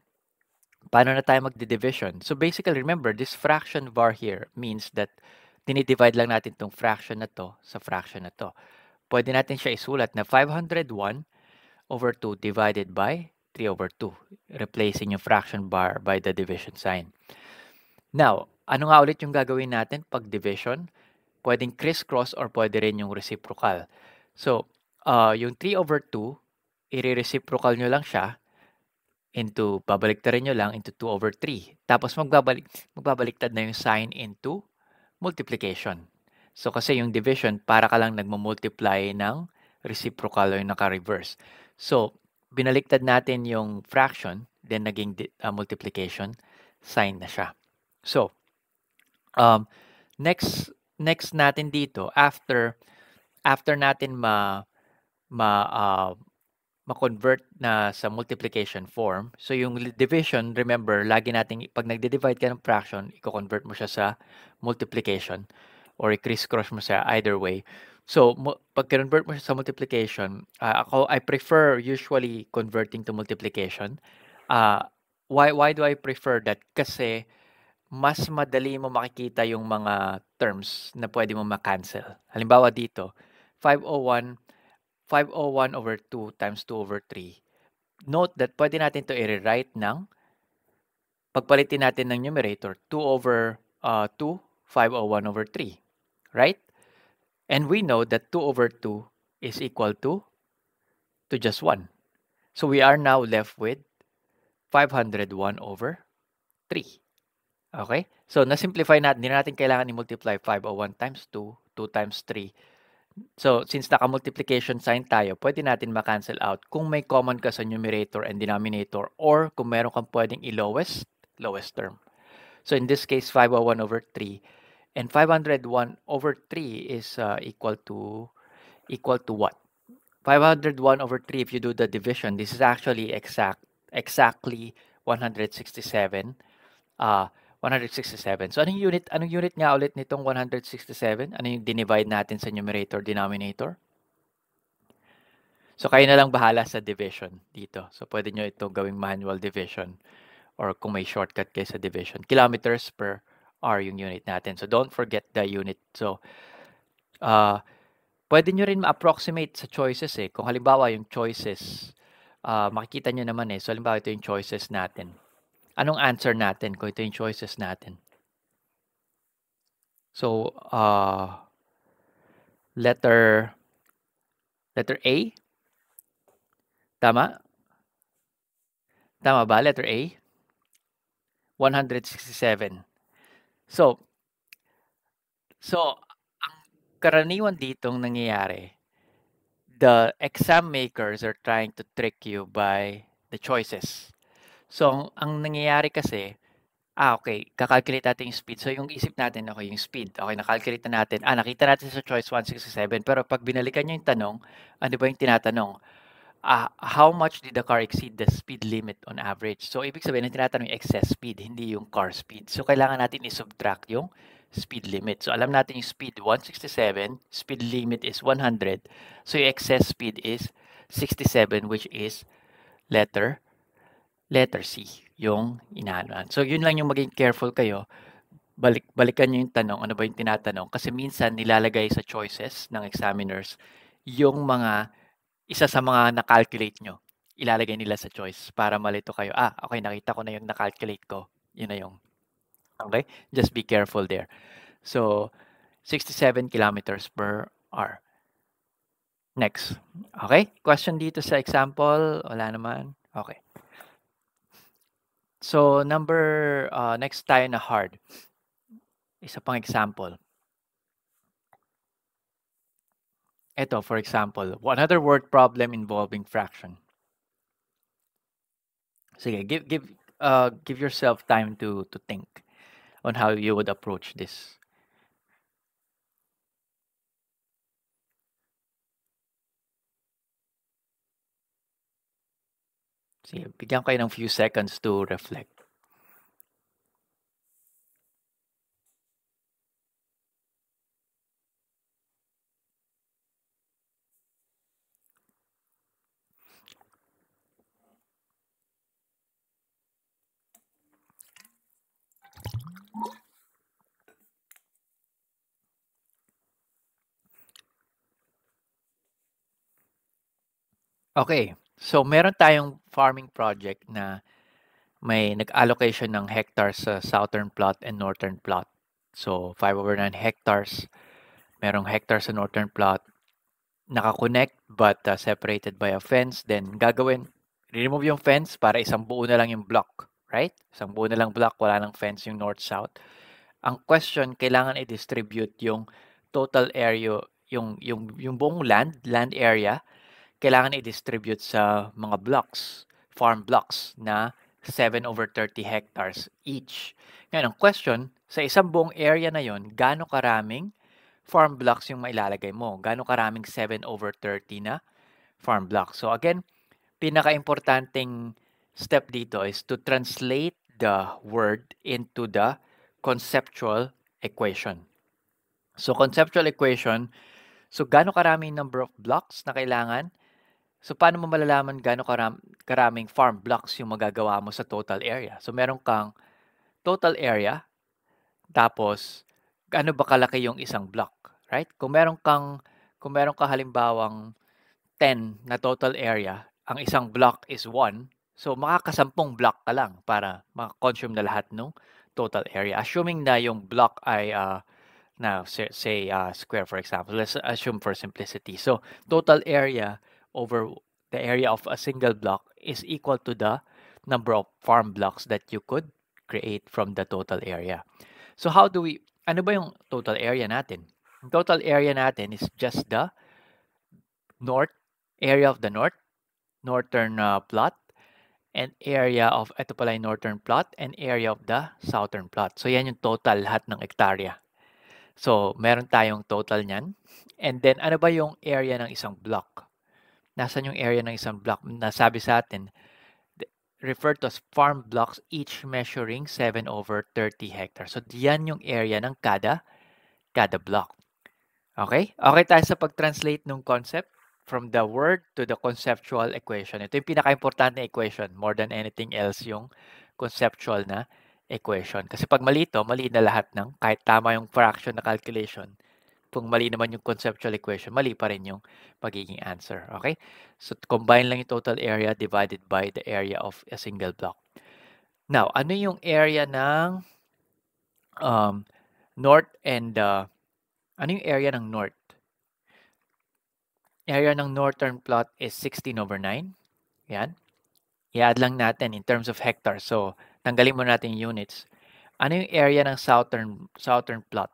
Paano na tayo magdi-division? So basically, remember, this fraction bar here means that dinidivide lang natin itong fraction na to sa fraction na to. Pwede natin siya isulat na 501 over 2 divided by 3 over 2, replacing yung fraction bar by the division sign. Now, ano nga ulit yung gagawin natin pag division? Pwedeng crisscross or pwede rin yung reciprocal. So, yung 3 over 2, i-reciprocal nyo lang siya into, babaliktarin nyo lang into 2 over 3. Tapos magbabaliktad na yung sign into multiplication. So, kasi yung division, para ka lang nagmamultiply ng reciprocal o yung naka-reverse. So, binaliktad natin yung fraction, then naging multiplication sign na siya. So, next natin dito, after natin ma-convert na sa multiplication form. So yung division, remember, lagi nating pag nagde-divide ka ng fraction, i-convert mo siya sa multiplication or i-crisscross mo siya either way. So pag convert mo siya sa multiplication, I prefer usually converting to multiplication. Why do I prefer that? Kasi mas madali mo makikita yung mga terms na pwede mo ma-cancel. Halimbawa dito, 501 over 2 times 2 over 3. Note that pwede natin to i-rewrite ng pagpalitin natin ng numerator, 2 over 2, 501 over 3. Right? And we know that 2 over 2 is equal to just 1. So we are now left with 501 over 3. Okay? So na-simplify natin, hindi natin kailangan i-multiply 501 times 2, 2 times 3. So since naka-multiplication sign tayo, pwede natin ma-cancel out kung may common ka sa numerator and denominator or kung meron kang pwedeng i-lowest term. So in this case, 501 over 3 and 501 over 3 is equal to what? 501 over 3, if you do the division, this is actually exactly 167. 167. So anong unit nga ulit nitong 167? Ano yung dinivide natin sa numerator, denominator? So kayo na lang bahala sa division dito. So pwede nyo ito gawing manual division or kung may shortcut kayo sa division. Kilometers per hour yung unit natin. So don't forget the unit. So pwede nyo rin ma-approximate sa choices eh. Kung halimbawa yung choices, makikita nyo naman eh. So halimbawa ito yung choices natin. Anong answer natin kung ito yung choices natin? So, letter A? Tama? Tama ba? Letter A? 167. So, ang karaniwan ditong nangyayari, the exam makers are trying to trick you by the choices. So, ang nangyayari kasi, okay, kakalculate natin yung speed. So, yung isip natin, okay, yung speed. Okay, nakalculate na natin. Nakita natin sa choice 167. Pero pag binalikan nyo yung tanong, ano ba yung tinatanong? How much did the car exceed the speed limit on average? So, ibig sabihin, ang tinatanong yung excess speed, hindi yung car speed. So, kailangan natin i-subtract yung speed limit. So, alam natin yung speed 167, speed limit is 100. So, yung excess speed is 67, which is letter C, yung inaanoan. So, yun lang yung maging careful kayo. Balikan nyo yung tanong, ano ba yung tinatanong? Kasi minsan nilalagay sa choices ng examiners yung mga isa sa mga na-calculate nyo, ilalagay nila sa choice para malito kayo. Okay, nakita ko na yung na-calculate ko. Yun na yung. Okay? Just be careful there. So, 67 kilometers per hour. Next. Okay? Question dito sa example. Wala naman. Okay. So, next tayo na hard. Isa pang example. Ito, for example, another word problem involving fraction. Sige, give yourself time to think on how you would approach this. Sige, bigyan kayo ng few seconds to reflect. Okay, so meron tayong farming project na may nag-allocation ng hectares sa southern plot and northern plot. So 5/9 hectares, merong hectares sa northern plot, nakakonect but separated by a fence. Then remove yung fence para isang buo na lang yung block, right? Isang buo na lang block, wala nang fence yung north-south. Ang question, kailangan i-distribute yung total area, yung buong land area, kailangan i-distribute sa mga blocks, farm blocks na 7/30 hectares each. Ngayon, ang question, sa isang buong area na yon, gaano karaming farm blocks yung mailalagay mo? Gaano karaming 7/30 na farm blocks? So again, pinaka-importanting step dito is to translate the word into the conceptual equation. So conceptual equation, so gaano karaming number of blocks na kailangan? So, paano mo malalaman gaano karaming farm blocks yung magagawa mo sa total area? So, meron kang total area Tapos, gaano ba kalaki yung isang block, right? Kung meron ka halimbawang 10 na total area, ang isang block is 1, so makakasampung block ka lang para maka-consume na lahat ng total area. Assuming na yung block ay now say square, for example. Let's assume for simplicity. So total area over the area of a single block is equal to the number of farm blocks that you could create from the total area. So ano ba yung total area natin? Yung total area natin is just the north area of the northern plot, and area of, ito pala yung northern plot, and area of the southern plot. So yan yung total lahat ng hektarya. So meron tayong total niyan. And then ano ba yung area ng isang block? Nasaan yung area ng isang block? Nasabi sa atin, referred to as farm blocks, each measuring 7/30 hectares. So diyan yung area ng kada block. Okay? Okay tayo sa pag-translate ng concept from the word to the conceptual equation. Ito yung pinaka-importante equation, more than anything else, yung conceptual na equation. Kasi pag mali ito, mali na lahat ng, kahit tama yung fraction na calculation, kung mali naman yung conceptual equation, mali pa rin yung magiging answer. Okay? So, combine lang yung total area divided by the area of a single block. Now, ano yung area ng north and ano yung area ng north? Area ng northern plot is 16/9. Yan. I-add lang natin in terms of hectares. So, tanggalin mo natin yung units. Ano yung area ng southern plot?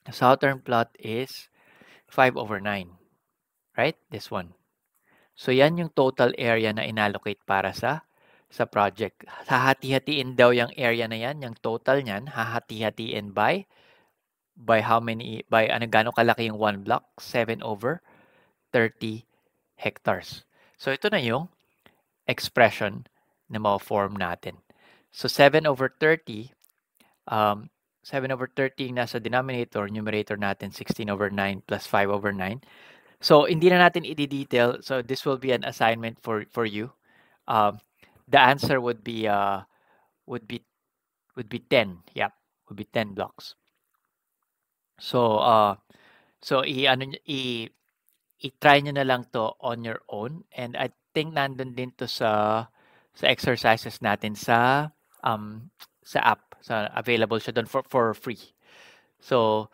The southern plot is 5/9. Right? This one. So, yan yung total area na inallocate para sa project. Hahati-hatiin daw yung area na yan, yung total niyan, hahati-hatiin by how many, by gaano kalaki yung one block? 7/30 hectares. So, ito na yung expression na ma-form natin. So, 7/30, 7/30 nasa denominator, numerator natin 16/9 plus 5/9. So, hindi na natin i-detail. So, this will be an assignment for you. The answer would be 10. Yeah, would be 10 blocks. So, i-try nyo na lang to on your own, and I think nandun din to sa exercises natin sa app. Available siya doon for free. So,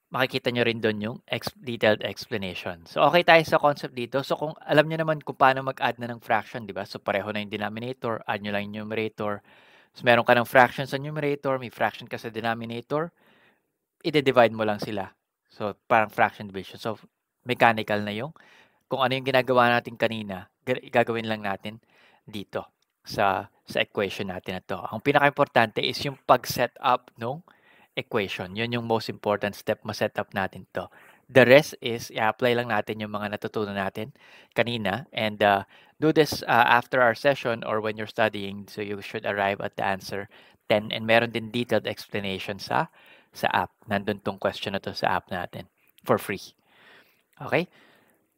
makikita nyo rin doon yung detailed explanation. So, okay tayo sa concept dito. So, kung alam nyo naman kung paano mag-add na ng fraction, di ba? So, pareho na yung denominator, add nyo lang yung numerator. So, meron ka ng fraction sa numerator, may fraction ka sa denominator, i-divide mo lang sila. So, parang fraction division. So, mechanical na yung kung ano yung ginagawa natin kanina, gagawin lang natin dito sa equation natin na to. Ang pinaka-importante is yung pag-set up ng equation. Yun yung most important step, ma-set up natin to. The rest is i-apply lang natin yung mga natutunan natin kanina, and do this after our session or when you're studying, so you should arrive at the answer 10, and meron din detailed explanation sa app. Nandun tong question na to sa app natin for free. Okay?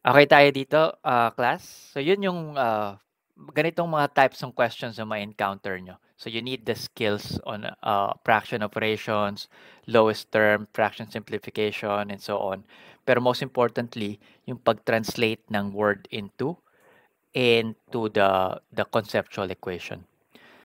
Okay tayo dito, class. So, yun yung ganitong mga types ng questions na ma-encounter nyo. So, you need the skills on fraction operations, lowest term, fraction simplification, and so on. Pero most importantly, yung pag-translate ng word into the conceptual equation.